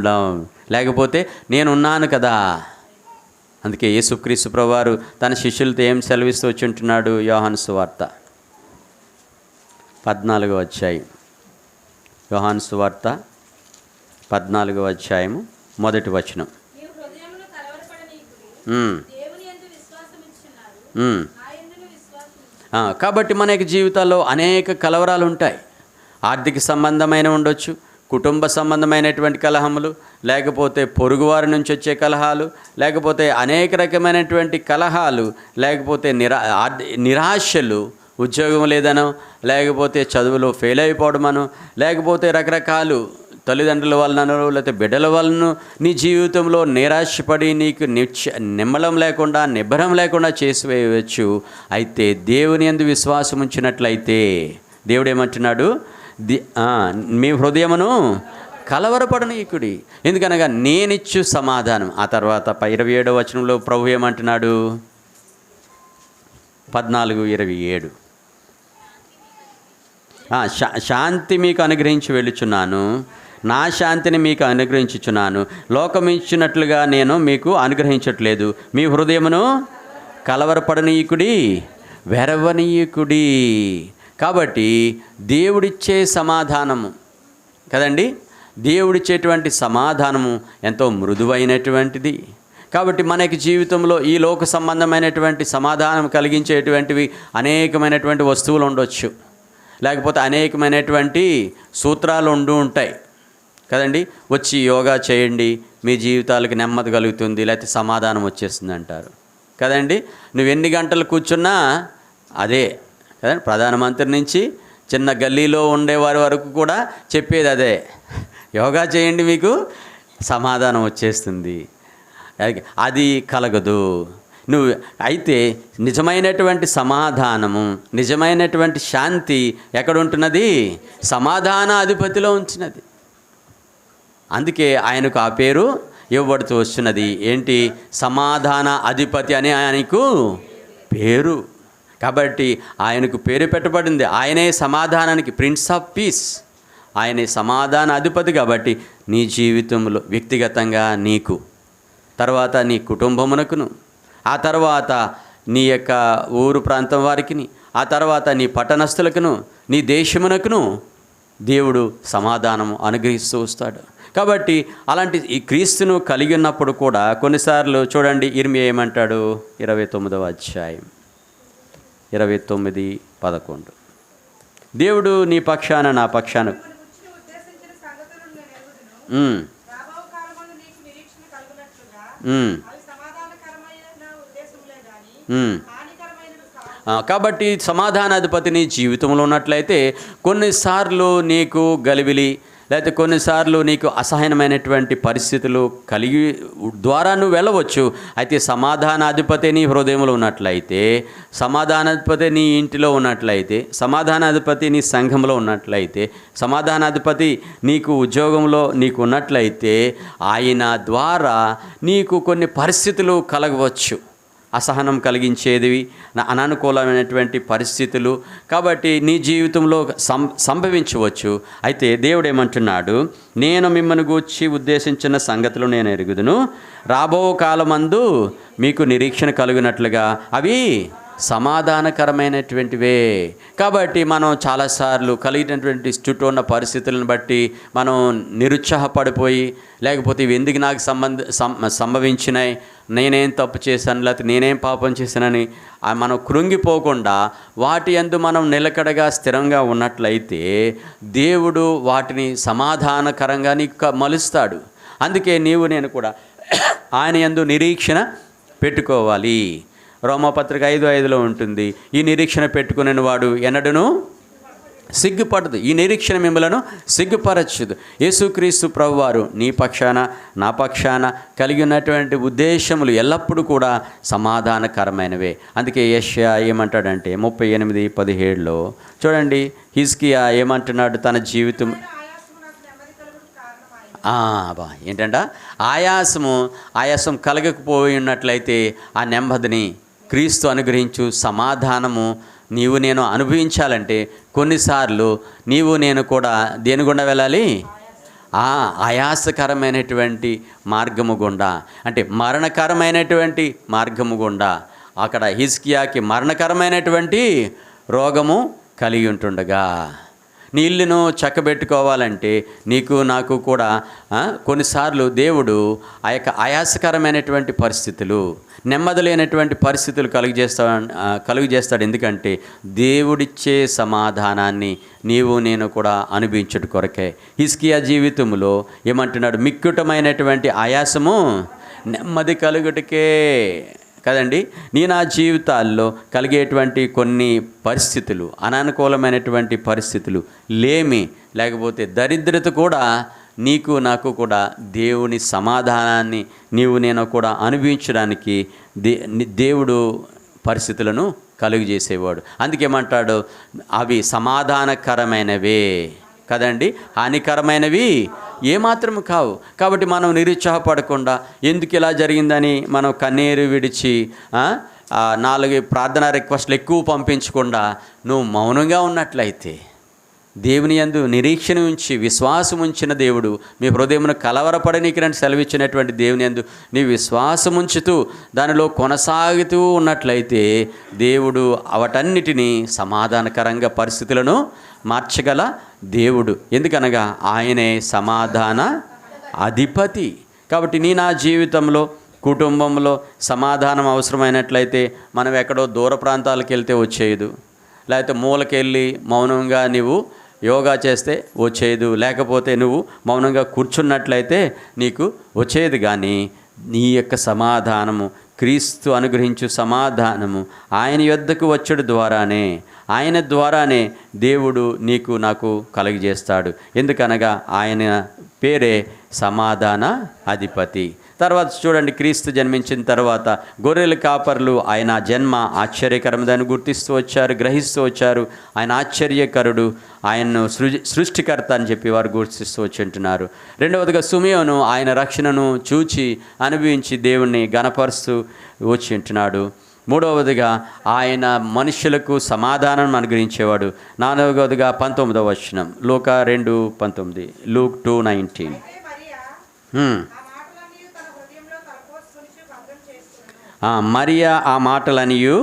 డౌన్, లేకపోతే నేనున్నాను కదా. అందుకే యేసుక్రీస్తు ప్రభువారు తన శిష్యులతో ఏం సెలవిస్తూ వచ్చి ఉంటున్నాడు, యోహాను సువార్త 14వ అధ్యాయం, యోహాను సువార్త 14వ అధ్యాయము 1వ వచనం. కాబట్టి మన యొక్క జీవితాల్లో అనేక కలవరాలు ఉంటాయి. ఆర్థిక సంబంధమైన ఉండొచ్చు, కుటుంబ సంబంధమైనటువంటి కలహములు, లేకపోతే పొరుగువారి నుంచి వచ్చే కలహాలు, లేకపోతే అనేక రకమైనటువంటి కలహాలు, లేకపోతే నిరాశలు, ఉద్యోగం లేదనో, లేకపోతే చదువులో ఫెయిల్ అయిపోవడమనో, లేకపోతే రకరకాలు తల్లిదండ్రుల వలనో, లేకపోతే బిడ్డల వలన నీ జీవితంలో నిరాశపడి నీకు నిమ్మలం లేకుండా, నిబ్బరం లేకుండా చేసివేయవచ్చు. అయితే దేవుని యందు విశ్వాసం ఉంచినట్లయితే దేవుడు ఏమంటున్నాడు, మీ హృదయమును కలవరపడనీయకుడి, ఎందుకనగా నేనిచ్చు సమాధానం. ఆ తర్వాత 27వ వచనంలో ప్రభు ఏమంటున్నాడు, 14:27 శాంతి మీకు అనుగ్రహించి వెళ్ళుచున్నాను, నా శాంతిని మీకు అనుగ్రహించుచున్నాను, లోకమిచ్చినట్లుగా నేను మీకు అనుగ్రహించట్లేదు. మీ హృదయమును కలవరపడనీయకుడి, వెరవనీయకుడి. కాబట్టి దేవుడిచ్చే సమాధానము కదండి, దేవుడిచ్చేటువంటి సమాధానము ఎంతో మృదువైనటువంటిది. కాబట్టి మనకి జీవితంలో ఈ లోక సంబంధమైనటువంటి సమాధానం కలిగించేటువంటివి అనేకమైనటువంటి వస్తువులు ఉండొచ్చు, లేకపోతే అనేకమైనటువంటి సూత్రాలు ఉంటాయి కదండి. వచ్చి యోగా చేయండి, మీ జీవితాలకు నెమ్మది కలుగుతుంది, లేకపోతే సమాధానం వచ్చేస్తుంది అంటారు కదండి. నువ్వు ఎన్ని గంటలు కూర్చున్నా అదే కదండి. ప్రధానమంత్రి నుంచి చిన్న గల్లీలో ఉండేవారి వరకు కూడా చెప్పేది అదే, యోగా చేయండి మీకు సమాధానం వచ్చేస్తుంది. అది కలగదు. నువ్వు అయితే నిజమైనటువంటి సమాధానము, నిజమైనటువంటి శాంతి ఎక్కడ ఉంటున్నది, సమాధాన అధిపతిలో ఉంచినది. అందుకే ఆయనకు ఆ పేరు ఇవ్వబడుతూ వస్తున్నది. ఏంటి, సమాధాన అధిపతి అని ఆయనకు పేరు. కాబట్టి ఆయనకు పేరు పెట్టబడింది. ఆయనే సమాధానానికి ప్రిన్స్ ఆఫ్ పీస్, ఆయనే సమాధాన అధిపతి. కాబట్టి నీ జీవితంలో వ్యక్తిగతంగా నీకు, తర్వాత నీ కుటుంబమునకును, ఆ తర్వాత నీ యొక్క ఊరు ప్రాంతం వారికిని, ఆ తర్వాత నీ పట్టణస్థులకును, నీ దేశమునకును దేవుడు సమాధానము అనుగ్రహిస్తూ వస్తాడు. కాబట్టి అలాంటి ఈ క్రీస్తును కలిగి ఉన్నప్పుడు కూడా కొన్నిసార్లు చూడండి, ఇర్మియా ఏమంటాడు, 29వ అధ్యాయం 29:11 దేవుడు నీ పక్షాన నా పక్షాన కాబట్టి సమాధానాధిపతి నీ జీవితంలో ఉన్నట్లయితే కొన్నిసార్లు నీకు గలిబిలి, లేకపోతే కొన్నిసార్లు నీకు అసహ్యమైనటువంటి పరిస్థితులు కలిగి ద్వారా నువ్వు వెళ్ళవచ్చు. అయితే సమాధానాధిపతి నీ హృదయంలో ఉన్నట్లయితే, సమాధానాధిపతి నీ ఇంటిలో ఉన్నట్లయితే, సమాధానాధిపతి నీ సంఘంలో ఉన్నట్లయితే, సమాధానాధిపతి నీకు ఉద్యోగంలో నీకు ఉన్నట్లయితే, ఆయన ద్వారా నీకు కొన్ని పరిస్థితులు కలగవచ్చు, అసహనం కలిగించేది, అననుకూలమైనటువంటి పరిస్థితులు. కాబట్టి నీ జీవితంలో సంభవించవచ్చు. అయితే దేవుడు ఏమంటున్నాడు, నేను మిమ్మల్ని గూర్చి ఉద్దేశించిన సంగతులు నేను ఎరుగుదును, రాబో కాలమందు మీకు నిరీక్షణ కలుగునట్లుగా అవి సమాధానకరమైనటువంటివే. కాబట్టి మనం చాలాసార్లు కలిగినటువంటి చుట్టూ ఉన్న పరిస్థితులను బట్టి మనం నిరుత్సాహపడిపోయి, లేకపోతే ఇవి ఎందుకు నాకు సంభవించినాయి, నేనేం తప్పు చేశాను, లేకపోతే నేనేం పాపం చేశానని మనం కృంగిపోకుండా వాటి యందు మనం నిలకడగా స్థిరంగా ఉన్నట్లయితే దేవుడు వాటిని సమాధానకరంగా నీకు మలుస్తాడు. అందుకే నీవు నేను కూడా ఆయన యందు నిరీక్షణ పెట్టుకోవాలి. రోమాపత్రిక 5:5 ఉంటుంది, ఈ నిరీక్షణ పెట్టుకునే వాడు ఎన్నడూను సిగ్గుపడదు. ఈ నిరీక్షణ మిమ్మలను సిగ్గుపరచదు. యేసుక్రీస్తు ప్రభువారు నీ పక్షాన నా పక్షాన కలిగి ఉన్నటువంటి ఉద్దేశములు ఎల్లప్పుడూ కూడా సమాధానకరమైనవే. అందుకే యెషయా ఏమంటాడంటే 38:17లో చూడండి, హిజ్కియా ఏమంటున్నాడు తన జీవితం ఏంటంట, ఆయాసం కలగకపోయి ఉన్నట్లయితే ఆ నెమ్మదిని క్రీస్తు అనుగ్రహించు సమాధానము నీవు నేను అనుభవించాలంటే కొన్నిసార్లు నీవు నేను కూడా దేని గుండా వెళ్ళాలి? ఆయాసకరమైనటువంటి మార్గము గుండా, అంటే మరణకరమైనటువంటి మార్గము గుండా. అక్కడ హిజ్కియాకి మరణకరమైనటువంటి రోగము కలిగి ఉంటుండగా నీ ఇల్లును చక్కబెట్టుకోవాలంటే నీకు నాకు కూడా కొన్నిసార్లు దేవుడు ఆ యొక్క ఆయాసకరమైనటువంటి పరిస్థితులు, నెమ్మది లేనటువంటి పరిస్థితులు కలుగజేస్తాడు. ఎందుకంటే దేవుడిచ్చే సమాధానాన్ని నీవు నేను కూడా అనుభవించుట కొరకే. హిజ్కియా జీవితంలో ఏమంటున్నాడు? మిక్కుటమైనటువంటి ఆయాసము నెమ్మది కలుగుటకే కదండి. నా జీవితాల్లో కలిగేటువంటి కొన్ని పరిస్థితులు, అనానుకూలమైనటువంటి పరిస్థితులు, లేకపోతే దరిద్రత కూడా నీకు నాకు కూడా దేవుని సమాధానాన్ని నీవు నేను కూడా అనుభవించడానికి దేవుడు పరిస్థితులను కలుగజేసేవాడు. అందుకేమంటాడు? అవి సమాధానకరమైనవే కదండి, హానికరమైనవి ఏమాత్రము కావు. కాబట్టి మనం నిరుత్సాహపడకుండా ఎందుకు ఇలా జరిగిందని మనం కన్నీరు విడిచి 4 ప్రార్థనా రిక్వెస్ట్లు ఎక్కువ పంపించకుండా నువ్వు మౌనంగా ఉన్నట్లయితే, దేవుని యందు నిరీక్షణ ఉంచి విశ్వాసం ఉంచిన దేవుడు మీ హృదయమును కలవరపడనీకి రండి సెలవిచ్చినటువంటి దేవుని యందు నీ విశ్వాసం ఉంచుతూ దానిలో కొనసాగుతూ ఉన్నట్లయితే దేవుడు వాటన్నిటినీ సమాధానకరంగా పరిస్థితులను మార్చగల దేవుడు. ఎందుకనగా ఆయనే సమాధాన అధిపతి. కాబట్టి నా జీవితంలో కుటుంబంలో సమాధానం అవసరమైనట్లయితే మనం ఎక్కడో దూర ప్రాంతాలకు వెళ్తే వచ్చేయదు, లేకపోతే మూలకెళ్ళి మౌనంగా నీవు యోగా చేస్తే వచ్చేయదు, లేకపోతే నువ్వు మౌనంగా కూర్చున్నట్లయితే నీకు వచ్చేది. కానీ నీ యొక్క సమాధానము, క్రీస్తు అనుగ్రహించు సమాధానము ఆయన యొద్దకు వచ్చుడు ద్వారానే, ఆయన ద్వారానే దేవుడు నీకు నాకు కలుగజేస్తాడు. ఎందుకనగా ఆయన పేరే సమాధాన అధిపతి. తర్వాత చూడండి, క్రీస్తు జన్మించిన తర్వాత గొర్రెల కాపర్లు ఆయన జన్మ ఆశ్చర్యకరమదని గుర్తిస్తూ వచ్చారు, గ్రహిస్తూ వచ్చారు. ఆయన ఆశ్చర్యకరుడు, ఆయన్ను సృష్టికర్త అని చెప్పి వారు గుర్తిస్తూ వచ్చుంటున్నారు. రెండవదిగా సిమెయోను ఆయన రక్షణను చూచి అనుభవించి దేవుణ్ణి గణపరుస్తూ వచ్చి ఉంటున్నాడు. మూడవదిగా ఆయన మనుషులకు సమాధానం అనుగ్రహించేవాడు. నాలుగవదిగా 19వ వచనం లూకా 2:19, Luke 2:19. మరియా ఆ మాటలనియు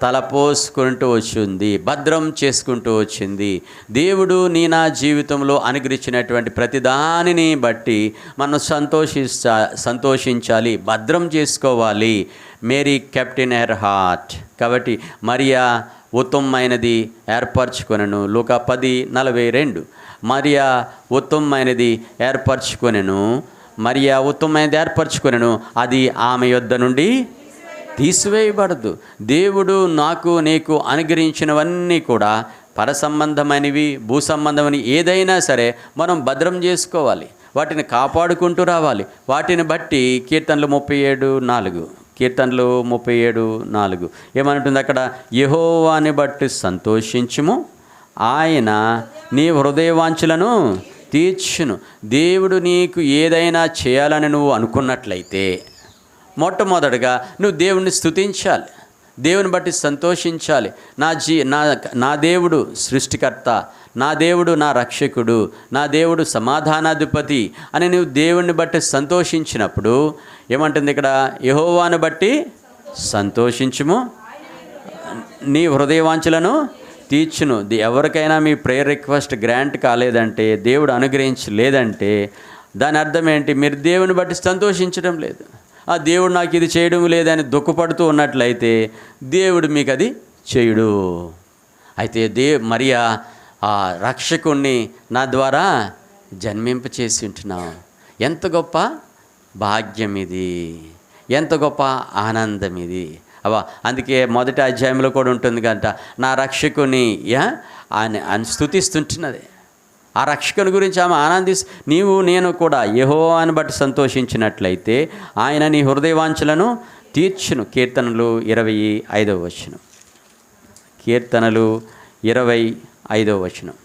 తలపోసుకుంటూ వచ్చింది, భద్రం చేసుకుంటూ వచ్చింది. దేవుడు నా జీవితంలో అనుగ్రహించినటువంటి ప్రతిదానిని బట్టి మనం సంతోషించాలి, భద్రం చేసుకోవాలి. Mary kept in her heart. కాబట్టి మరియా ఉత్తమమైనది ఏర్పరచుకొనెను. లూకా 10:42. మరియా ఉత్తమమైనది ఏర్పరచుకొనెను, అది ఆమె యొద్ద నుండి తీసివేయబడదు. దేవుడు నాకు నీకు అనుగ్రహించినవన్నీ కూడా పర సంబంధమైనవి, భూ సంబంధమని ఏదైనా సరే మనం భద్రం చేసుకోవాలి, వాటిని కాపాడుకుంటూ రావాలి. వాటిని బట్టి కీర్తనలు 37:4 ఏమంటుంది అక్కడ? యెహోవాని బట్టి సంతోషించుము, ఆయన నీ హృదయవాంఛలను తీర్చును. దేవుడు నీకు ఏదైనా చేయాలని నువ్వు అనుకున్నట్లయితే మొట్టమొదటిగా నువ్వు దేవుణ్ణి స్తుతించాలి, దేవుని బట్టి సంతోషించాలి. నా దేవుడు సృష్టికర్త, నా దేవుడు నా రక్షకుడు, నా దేవుడు సమాధానాధిపతి అని నువ్వు దేవుణ్ణి బట్టి సంతోషించినప్పుడు ఏమంటుంది ఇక్కడ? యెహోవాను బట్టి సంతోషించుము, నీ హృదయవాంఛలను తీర్చును. ఎవరికైనా మీ ప్రేయర్ రిక్వెస్ట్ గ్రాంట్ కాలేదంటే, దేవుడు అనుగ్రహించలేదంటే దాని అర్థం ఏంటి? మీరు దేవుని బట్టి సంతోషించడం లేదు. ఆ దేవుడు నాకు ఇది చేయడం లేదని దుఃఖపడుతూ ఉన్నట్లయితే దేవుడు మీకు అది చేయుడు. అయితే మరియా ఆ రక్షకుణ్ణి నా ద్వారా జన్మింపచేసి ఉంటున్నావు. ఎంత గొప్ప భాగ్యం ఇది, ఎంత గొప్ప ఆనందం ఇది. అవా అందుకే మొదటి అధ్యాయంలో కూడా ఉంటుంది కంట, నా రక్షకుని ఆయన స్తుతిస్తుంటున్నది. ఆ రక్షకుని గురించి ఆమె నీవు నేను కూడా యెహోవాను బట్టి సంతోషించినట్లయితే ఆయన నీ హృదయవాంఛలను తీర్చును. కీర్తనలు 25వ వచనం. కీర్తనలు 25వ వచనం.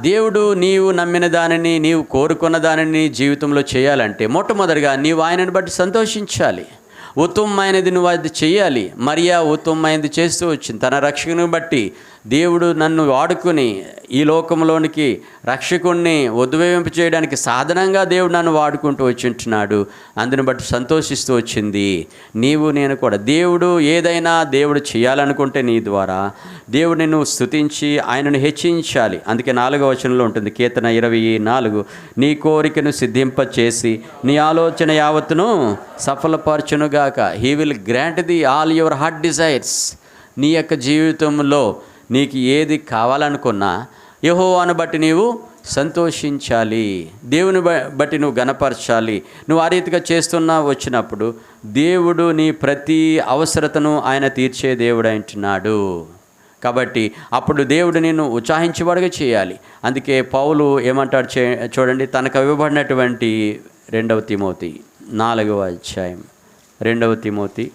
దేవుడు నీవు నమ్మిన దానిని, నీవు కోరుకున్న దానిని జీవితంలో చేయాలంటే మొట్టమొదటిగా నీవు ఆయనను బట్టి సంతోషించాలి. ఉత్తమమైనది నువ్వు అది చేయాలి. మరియా ఉత్తమమైనది చేస్తూ వచ్చింది. తన రక్షకుని బట్టి దేవుడు నన్ను వాడుకుని ఈ లోకంలోనికి రక్షకుణ్ణి ఉద్వేవింప చేయడానికి సాధనంగా దేవుడు నన్ను వాడుకుంటూ వచ్చింటున్నాడు. అందుని బట్టి సంతోషిస్తూ వచ్చింది. నీవు నేను కూడా దేవుడు ఏదైనా దేవుడు చేయాలనుకుంటే నీ ద్వారా దేవుడిని నువ్వు స్తుతించి ఆయనను హెచ్చించాలి. అందుకే 4వ వచనంలో ఉంటుంది, కీర్తన 24, నీ కోరికను సిద్ధింపచేసి నీ ఆలోచన యావత్తును సఫలపరచునుగాక. He will grant the all your heart desires. నీ యొక్క జీవితంలో నీకు ఏది కావాలనుకున్నా యెహోవాను బట్టి నీవు సంతోషించాలి. దేవుని బట్టి నువ్వు గణపరచాలి. నువ్వు ఆ రీతిగా వచ్చినప్పుడు దేవుడు నీ ప్రతి అవసరతను ఆయన తీర్చే దేవుడు అంటున్నాడు. కాబట్టి అప్పుడు దేవుడు నిన్ను ఉత్సాహించేవాడుగా చేయాలి. అందుకే పౌలు ఏమంటాడు చూడండి, తనకు ఇవ్వబడినటువంటి 2వ తిమోతి 4వ అధ్యాయం, 2వ తిమోతి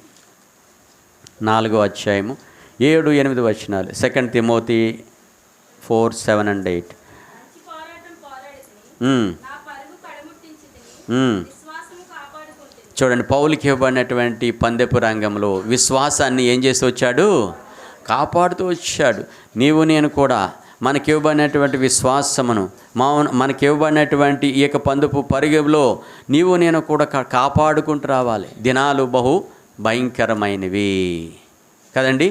4వ అధ్యాయము 7-8 వచనాలు. 2 తిమోతి 4:7 and 8. చూడండి, పౌలుకి ఇవ్వబడినటువంటి పందెపు రంగంలో విశ్వాసాన్ని ఏం చేస్తూ వచ్చాడు? కాపాడుతూ వచ్చాడు. నీవు నేను కూడా మనకి ఇవ్వబడినటువంటి విశ్వాసమును, మనకి ఇవ్వబడినటువంటి ఈ యొక్క పందెపు పరుగులో నీవు నేను కూడా కాపాడుకుంటూ రావాలి. దినాలు బహు భయంకరమైనవి కదండి.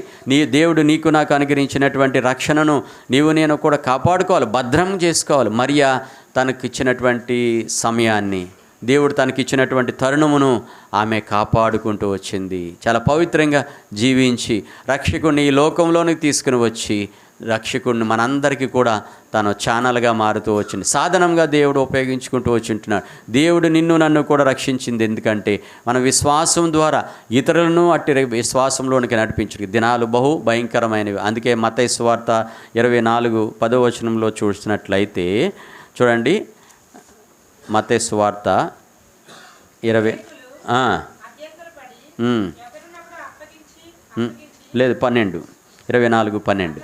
దేవుడు నీకు నాకు అనుగ్రహించినటువంటి రక్షణను నీవు నేను కూడా కాపాడుకోవాలి, భద్రం చేసుకోవాలి. మరియా తనకిచ్చినటువంటి సమయాన్ని, దేవుడు తనకిచ్చినటువంటి తరుణమును ఆమె కాపాడుకుంటూ వచ్చింది. చాలా పవిత్రంగా జీవించి రక్షకుడిని ఈ లోకంలోనికి తీసుకుని వచ్చి రక్షకుడిని మనందరికీ కూడా తను ఛానల్గా మారుతూ వచ్చింది, సాధనంగా దేవుడు ఉపయోగించుకుంటూ వచ్చింటున్నాడు. దేవుడు నిన్ను నన్ను కూడా రక్షించింది. ఎందుకంటే మన విశ్వాసం ద్వారా ఇతరులను అట్టి విశ్వాసంలోనికి నడిపించు. దినాలు బహు భయంకరమైనవి. అందుకే మత్తయి సువార్త 24:10 వచనంలో చూసినట్లయితే చూడండి, మత్తయి సువార్త 20 లేదు 12, 24:12.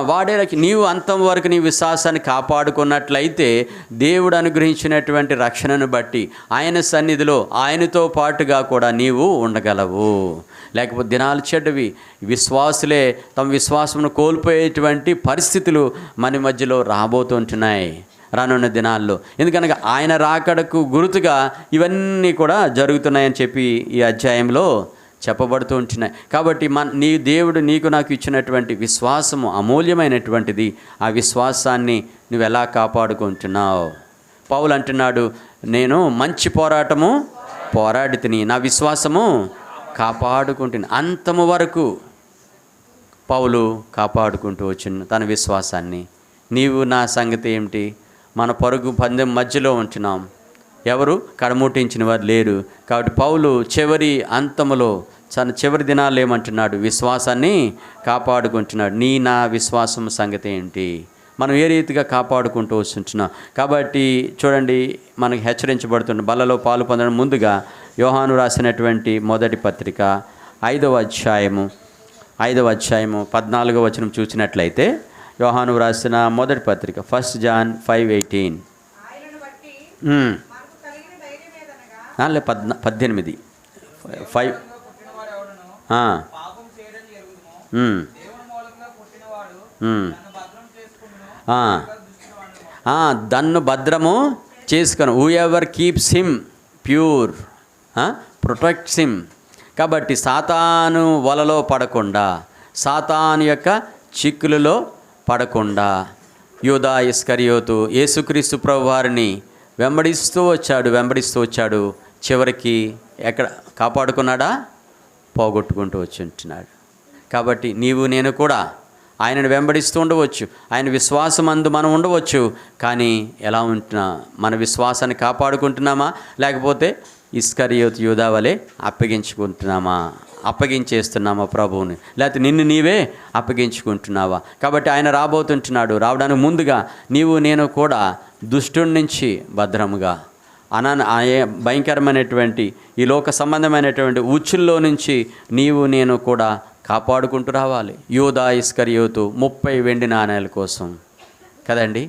వాడే నీవు అంతం వరకు నీ విశ్వాసాన్ని కాపాడుకున్నట్లయితే దేవుడు అనుగ్రహించినటువంటి రక్షణను బట్టి ఆయన సన్నిధిలో ఆయనతో పాటుగా కూడా నీవు ఉండగలవు. లేకపోతే దినాలు చెడ్డవి, విశ్వాసులే తమ విశ్వాసమును కోల్పోయేటువంటి పరిస్థితులు మన మధ్యలో రాబోతుంటున్నాయి రానున్న దినాల్లో. ఎందుకనగా ఆయన రాకడకు గుర్తుగా ఇవన్నీ కూడా జరుగుతున్నాయని చెప్పి ఈ అధ్యాయంలో చెప్పబడుతూ ఉంటున్నాయి. కాబట్టి నీ దేవుడు నీకు నాకు ఇచ్చినటువంటి విశ్వాసము అమూల్యమైనటువంటిది. ఆ విశ్వాసాన్ని నువ్వు ఎలా కాపాడుకుంటున్నావు? పౌలు అంటున్నాడు, నేను మంచి పోరాటము పోరాడి తిని నా విశ్వాసము కాపాడుకుంటున్నా. అంతము వరకు పౌలు కాపాడుకుంటూ వచ్చిన తన విశ్వాసాన్ని. నీవు నా సంగతి ఏమిటి? మన పరుగు పందెం మధ్యలో ఉంటున్నాం, ఎవరు కడముట్టించిన వారు లేరు. కాబట్టి పౌలు చివరి అంతములో తన చివరి దినాలు ఏమంటున్నాడు? విశ్వాసాన్ని కాపాడుకుంటున్నాడు. నా విశ్వాసం సంగతి ఏంటి? మనం ఏ రీతిగా కాపాడుకుంటూ వస్తుంటున్నాం. కాబట్టి చూడండి, మనకి హెచ్చరించబడుతున్న బలలో పాలు పొందడం ముందుగా యోహాను రాసినటువంటి మొదటి పత్రిక 5వ అధ్యాయము 14వ వచనం చూసినట్లయితే, యోహాను రాసిన మొదటి పత్రిక 1 John 5:18 18 5 దన్ను భద్రము చేసుకొని who ever keeps him pure protects him. కాబట్టి సాతాను వలలో పడకుండా, సాతాను యొక్క చిక్కులలో పడకుండా యూదా ఇస్కరియోతు యేసుక్రీస్తు ప్రభువారిని వెంబడిస్తూ వచ్చాడు. చివరికి ఎక్కడ కాపాడుకున్నాడా? పోగొట్టుకుంటూ వచ్చి ఉంటున్నాడు. కాబట్టి నీవు నేను కూడా ఆయనను వెంబడిస్తూ ఉండవచ్చు, ఆయన విశ్వాసమందు మనం ఉండవచ్చు. కానీ ఎలా ఉంటున్నా? మన విశ్వాసాన్ని కాపాడుకుంటున్నామా, లేకపోతే ఇస్కరియోతు యూదా వలె అప్పగించేస్తున్నామా ప్రభువుని? లేకపోతే నిన్ను నీవే అప్పగించుకుంటున్నావా? కాబట్టి ఆయన రాబోతుంటున్నాడు. రావడానికి ముందుగా నీవు నేను కూడా దుష్టుడి నుంచి భద్రముగా భయంకరమైనటువంటి ఈ లోక సంబంధమైనటువంటి ఉచ్చుల్లో నుంచి నీవు నేను కూడా కాపాడుకుంటూ రావాలి. యూదా ఇస్కరియోతు 30 వెండి నాణేల కోసం కదండి,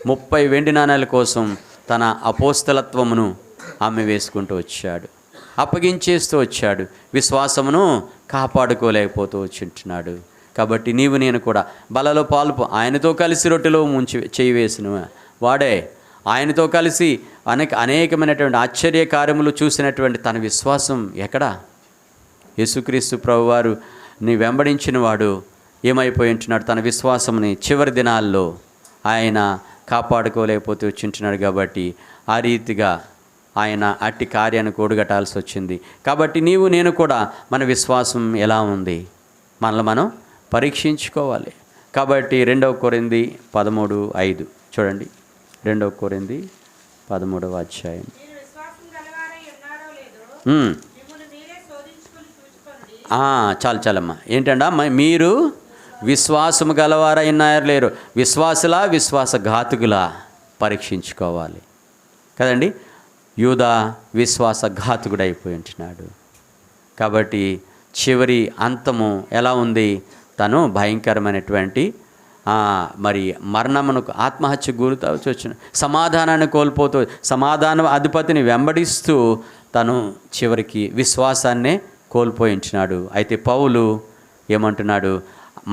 30 వెండి నాణేల కోసం తన అపోస్తలత్వమును అమ్మి వేసుకుంటూ వచ్చాడు, అప్పగించేస్తూ వచ్చాడు, విశ్వాసమును కాపాడుకోలేకపోతూ వచ్చింటున్నాడు. కాబట్టి నీవు నేను కూడా బలలో పాల్పు ఆయనతో కలిసి రొట్టెలో ముంచి చేయి వేసిన వాడే, ఆయనతో కలిసి అనేకమైనటువంటి ఆశ్చర్య కార్యములు చూసినటువంటి తన విశ్వాసం ఎక్కడా? యేసుక్రీస్తు ప్రభువారు నీ వెంబడించిన వాడు ఏమైపోయి ఉంటున్నాడు? తన విశ్వాసముని చివరి దినాల్లో ఆయన కాపాడుకోలేకపోతే వచ్చింటున్నాడు. కాబట్టి ఆ రీతిగా ఆయన అట్టి కార్యాన్ని కూడగట్టాల్సి వచ్చింది. కాబట్టి నీవు నేను కూడా మన విశ్వాసం ఎలా ఉంది మనల్ని మనం పరీక్షించుకోవాలి. కాబట్టి 2 కొరింథీ 13:5 చూడండి. 2 కొరింథీ 13వ అధ్యాయం. చాలమ్మా. ఏంటండా మీరు విశ్వాసము గలవారైనారు లేరు, విశ్వాసఘాతుకులా పరీక్షించుకోవాలి కదండి. యూదా విశ్వాసఘాతుకుడైపోయి ఉంటున్నాడు. కాబట్టి చివరి అంతము ఎలా ఉంది? తను భయంకరమైనటువంటి మరి మరణమునకు ఆత్మహత్య గురితవచ్చు వచ్చిన సమాధానాన్ని కోల్పోతూ సమాధాన అధిపతిని వెంబడిస్తూ తను చివరికి విశ్వాసాన్నే కోల్పోయి ఉంటున్నాడు. అయితే పౌలు ఏమంటున్నాడు?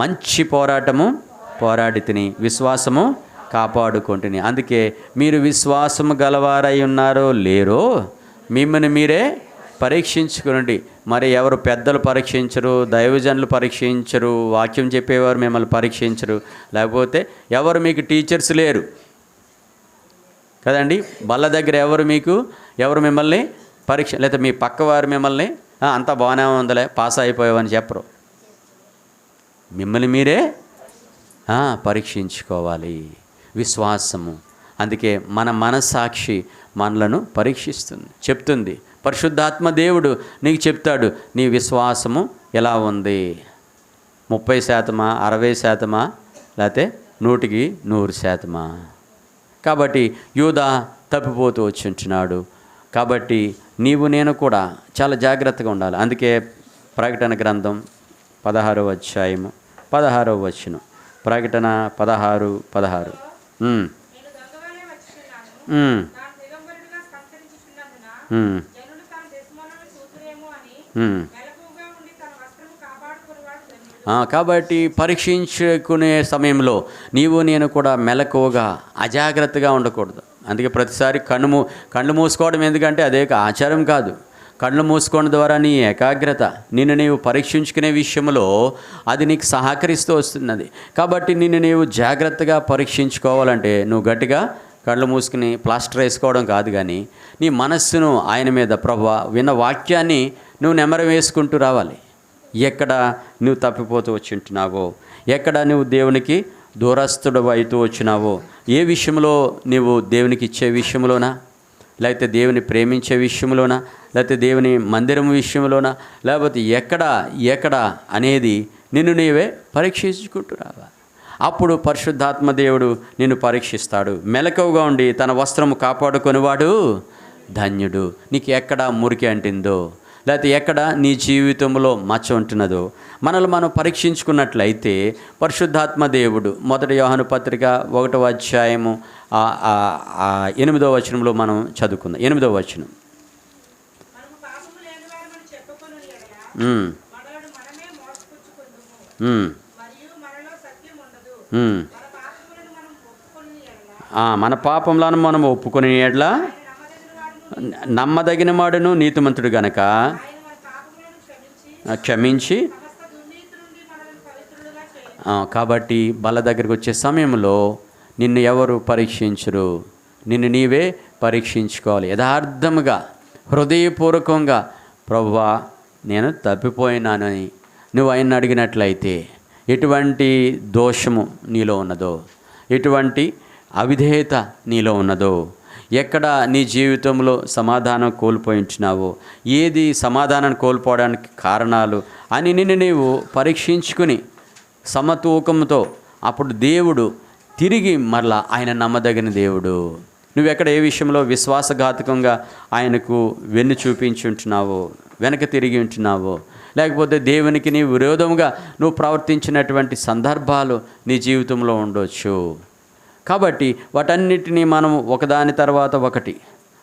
మంచి పోరాటము పోరాడి తిని విశ్వాసము కాపాడుకుంటుని. అందుకే మీరు విశ్వాసము గలవారై ఉన్నారో లేరో మిమ్మల్ని మీరే పరీక్షించుకునండి. మరి ఎవరు పెద్దలు పరీక్షించరు, దైవజనులు పరీక్షించరు, వాక్యం చెప్పేవారు మిమ్మల్ని పరీక్షించరు, లేకపోతే ఎవరు మీకు టీచర్స్ లేరు కదండి. బల్ల దగ్గర ఎవరు మిమ్మల్ని పరీక్ష, లేకపోతే మీ పక్కవారు మిమ్మల్ని అంతా బాగానే ఉందలే పాస్ అయిపోయావని చెప్పరు. మిమ్మల్ని మీరే పరీక్షించుకోవాలి విశ్వాసము. అందుకే మన మనస్సాక్షి మనలను పరీక్షిస్తుంది, చెప్తుంది. పరిశుద్ధాత్మ దేవుడు నీకు చెప్తాడు నీ విశ్వాసము ఎలా ఉంది, 30%, 60%, లేకపోతే 100%. కాబట్టి యూదా తప్పిపోతూ వచ్చి ఉంటున్నాడు. కాబట్టి నీవు నేను కూడా చాలా జాగ్రత్తగా ఉండాలి. అందుకే ప్రకటన గ్రంథం 16వ అధ్యాయము 16వ వచనం. ప్రకటన 16:16. కాబట్టి పరీక్షించుకునే సమయంలో నీవు నేను కూడా మెలకువగా అజాగ్రత్తగా ఉండకూడదు. అందుకే ప్రతిసారి కళ్ళు మూసుకోవడం ఎందుకంటే అదే ఆచారం కాదు. కళ్ళు మూసుకోవడం ద్వారా నీ ఏకాగ్రత నిన్ను నీవు పరీక్షించుకునే విషయంలో అది నీకు సహకరిస్తూ వస్తున్నది. కాబట్టి నిన్ను నీవు జాగ్రత్తగా పరీక్షించుకోవాలంటే నువ్వు గట్టిగా కళ్ళు మూసుకుని ప్లాస్టర్ వేసుకోవడం కాదు, కానీ నీ మనస్సును ఆయన మీద ప్రభువా విన్న వాక్యాన్ని నువ్వు నెమరు వేసుకుంటూ రావాలి. ఎక్కడ నువ్వు తప్పిపోతూ వచ్చి ఉంటున్నావో, ఎక్కడ నువ్వు దేవునికి దూరస్తుడు అవుతూ వచ్చినావో, ఏ విషయంలో నువ్వు దేవునికి ఇచ్చే విషయంలోనా, లేకపోతే దేవుని ప్రేమించే విషయంలోనా, లేకపోతే దేవుని మందిరం విషయంలోనా, లేకపోతే ఎక్కడ అనేది నిన్ను నీవే పరీక్షించుకుంటూ రావాలి. అప్పుడు పరిశుద్ధాత్మ దేవుడు నిన్ను పరీక్షిస్తాడు. మెలకువగా ఉండి తన వస్త్రము కాపాడుకొనివాడు ధన్యుడు. నీకు ఎక్కడ మురికి అంటిందో, లేకపోతే ఎక్కడ నీ జీవితంలో మచ్చ ఉంటున్నదో మనల్ని మనం పరీక్షించుకున్నట్లయితే పరిశుద్ధాత్మ దేవుడు 1 యోహాను పత్రిక 1వ అధ్యాయము 8వ వచనంలో మనం చదువుకుందాం. 8వ వచనం. మన పాపములను మనం ఒప్పుకొని ఎడ్ల నమ్మదగిన వాడును నీతిమంతుడు గనక క్షమించి. కాబట్టి బల్ల దగ్గరికి వచ్చే సమయంలో నిన్ను ఎవరు పరీక్షించరు, నిన్ను నీవే పరీక్షించుకోవాలి. యథార్థముగా హృదయపూర్వకంగా ప్రభువా నేను తప్పిపోయినానని నువ్వు ఆయన అడిగినట్లయితే, ఎటువంటి దోషము నీలో ఉన్నదో, ఎటువంటి అవిధేయత నీలో ఉన్నదో, ఎక్కడ నీ జీవితంలో సమాధానం కోల్పోయించినావో, ఏది సమాధానం కోల్పోవడానికి కారణాలు అని నిన్ను నీవు పరీక్షించుకుని సమతూకంతో అప్పుడు దేవుడు తిరిగి మరలా ఆయన నమ్మదగిన దేవుడు. నువ్వెక్కడ ఏ విషయంలో విశ్వాసఘాతకంగా ఆయనకు వెన్ను చూపించి ఉంటున్నావో, వెనక తిరిగి ఉంటున్నావో, లేకపోతే దేవునికి నీ విరోధంగా నువ్వు ప్రవర్తించినటువంటి సందర్భాలు నీ జీవితంలో ఉండొచ్చు. కాబట్టి వాటన్నిటినీ మనం ఒకదాని తర్వాత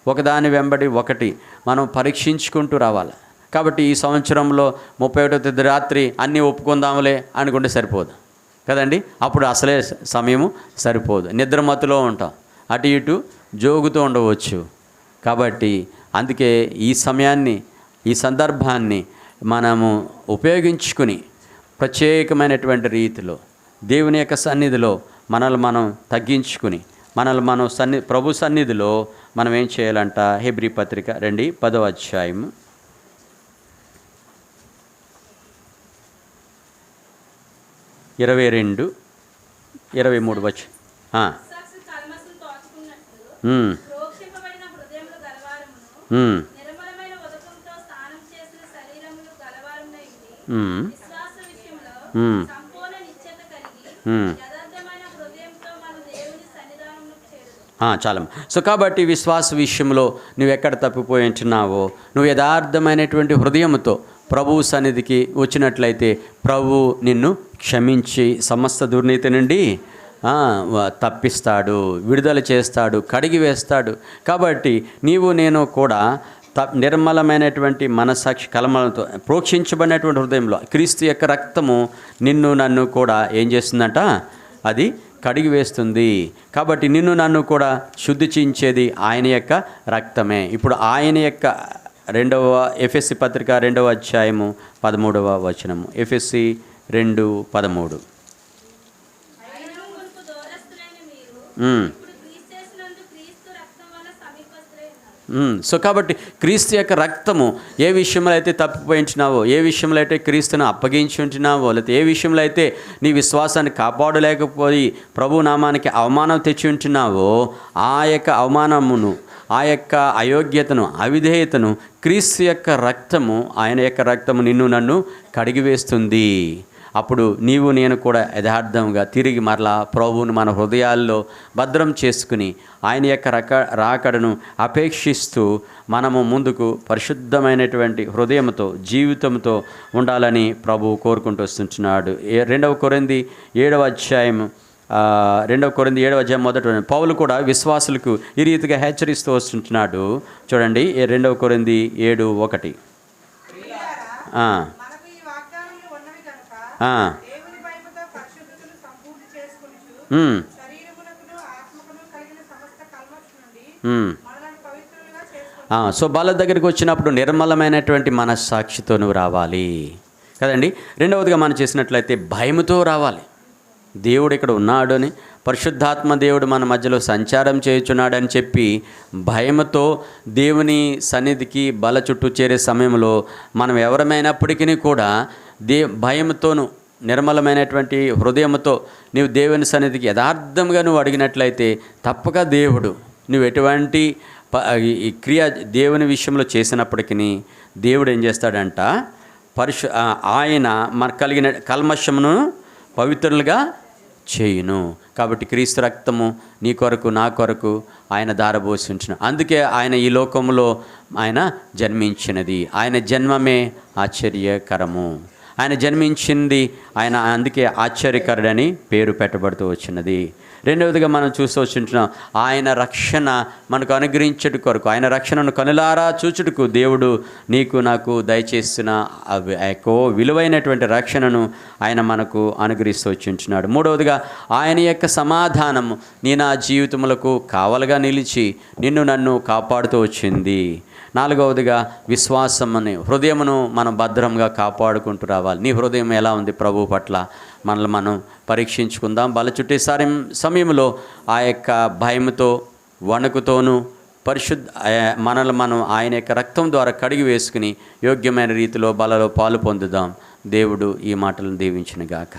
ఒకదాని వెంబడి ఒకటి మనం పరీక్షించుకుంటూ రావాలి. కాబట్టి ఈ సంవత్సరంలో 31వ తేదీ రాత్రి అన్నీ ఒప్పుకుందాములే అనుకుంటే సరిపోదు కదండి. అప్పుడు అసలే సమయము సరిపోదు, నిద్రమత్తులో ఉంటాం, అటు ఇటు జోగుతూ ఉండవచ్చు. కాబట్టి అందుకే ఈ సమయాన్ని, ఈ సందర్భాన్ని మనము ఉపయోగించుకుని ప్రత్యేకమైనటువంటి రీతిలో దేవుని యొక్క సన్నిధిలో మనల్ని మనం తగ్గించుకుని మనల్ని మనం ప్రభు సన్నిధిలో మనం ఏం చేయాలంట? హెబ్రీ పత్రిక 10వ అధ్యాయం 22, 23 వచ్చి చాలా. సో కాబట్టి విశ్వాస విషయంలో నువ్వు ఎక్కడ తప్పిపోయి ఉంటున్నావో, నువ్వు యథార్థమైనటువంటి హృదయంతో ప్రభువు సన్నిధికి వచ్చినట్లయితే ప్రభు నిన్ను క్షమించి సమస్త దుర్నీతి నుండి తప్పిస్తాడు, విడుదల చేస్తాడు, కడిగి వేస్తాడు. కాబట్టి నీవు నేను కూడా నిర్మలమైనటువంటి మనసాక్షి కలమలతో ప్రోక్షించబడినటువంటి హృదయంలో క్రీస్తు యొక్క రక్తము నిన్ను నన్ను కూడా ఏం చేస్తుందంట? అది కడిగి వేస్తుంది. కాబట్టి నిన్ను నన్ను కూడా శుద్ధి చేయించేది ఆయన యొక్క రక్తమే. ఇప్పుడు ఆయన యొక్క ఎఫెసీ పత్రిక 2వ అధ్యాయము 13వ వచనము. ఎఫెసీ 2:13. సో కాబట్టి క్రీస్తు యొక్క రక్తము ఏ విషయంలో అయితే తప్పిపోయించినావో, ఏ విషయంలో అయితే క్రీస్తును అప్పగించి ఉంటున్నావో, లేకపోతే ఏ విషయంలో అయితే నీ విశ్వాసాన్ని కాపాడలేకపోయి ప్రభు నామానికి అవమానం తెచ్చి ఉంటున్నావో, ఆ యొక్క అవమానమును, ఆ యొక్క అయోగ్యతను, అవిధేయతను క్రీస్తు యొక్క రక్తము, ఆయన యొక్క రక్తము నిన్ను నన్ను కడిగివేస్తుంది. అప్పుడు నీవు నేను కూడా యథార్థంగా తిరిగి మరలా ప్రభువును మన హృదయాల్లో భద్రం చేసుకుని ఆయన యొక్క రాకడను అపేక్షిస్తూ మనము ముందుకు పరిశుద్ధమైనటువంటి హృదయంతో, జీవితంతో ఉండాలని ప్రభువు కోరుకుంటూ వస్తుంటున్నాడు. 2 కొరింథీ 7వ అధ్యాయం 1 పౌలు కూడా విశ్వాసులకు ఈ రీతిగా హెచ్చరిస్తూ వస్తుంటున్నాడు. చూడండి 2 కొరింథీ 7:1. సో బాల దగ్గరికి వచ్చినప్పుడు నిర్మలమైనటువంటి మనస్సాక్షితో నువ్వు రావాలి కదండి. రెండవదిగా మనం చేసినట్లయితే భయముతో రావాలి. దేవుడు ఇక్కడ ఉన్నాడు అని, పరిశుద్ధాత్మ దేవుడు మన మధ్యలో సంచారం చేయుచున్నాడని చెప్పి భయముతో దేవుని సన్నిధికి బల చుట్టూ చేరే సమయంలో మనం ఎవరమైనప్పటికీ కూడా భయముతోను నిర్మలమైనటువంటి హృదయంతో నీవు దేవుని సన్నిధికి యథార్థంగా నువ్వు అడిగినట్లయితే తప్పక దేవుడు నువ్వు ఎటువంటి క్రియ దేవుని విషయంలో చేసినప్పటికీ దేవుడు ఏం చేస్తాడంట? ఆయన మనకు కలిగిన కల్మషమును పవిత్రులుగా చేయును. కాబట్టి క్రీస్తు రక్తము నీ కొరకు నా కొరకు ఆయన ధారబోసి ఉంచిన, అందుకే ఆయన ఈ లోకంలో ఆయన జన్మించినది. ఆయన జన్మమే ఆశ్చర్యకరము. ఆయన జన్మించింది ఆయన, అందుకే ఆశ్చర్యకరుడని పేరు పెట్టబడుతూ వచ్చినది. రెండవదిగా మనం చూస్తూ వచ్చింటున్నాం, ఆయన రక్షణ మనకు అనుగ్రహించుట కొరకు, ఆయన రక్షణను కనులారా చూచుటకు దేవుడు నీకు నాకు దయచేసిన ఎక్కువ విలువైనటువంటి రక్షణను ఆయన మనకు అనుగ్రహిస్తూ వచ్చింటున్నాడు. మూడవదిగా ఆయన యొక్క సమాధానము నీ నా జీవితములకు కావలగా నిలిచి నిన్ను నన్ను కాపాడుతూ వచ్చింది. నాలుగవదిగా విశ్వాసం అనే హృదయమును మనం భద్రంగా కాపాడుకుంటూ రావాలి. నీ హృదయం ఎలా ఉంది ప్రభు పట్ల? మనల్ని మనం పరీక్షించుకుందాం. బల చుట్టే సమయంలో ఆ యొక్క భయంతో, వణుకుతోనూ, మనల్ని మనం ఆయన యొక్క రక్తం ద్వారా కడిగి వేసుకుని యోగ్యమైన రీతిలో బలలో పాలు పొందుదాం. దేవుడు ఈ మాటలను దీవించును గాక.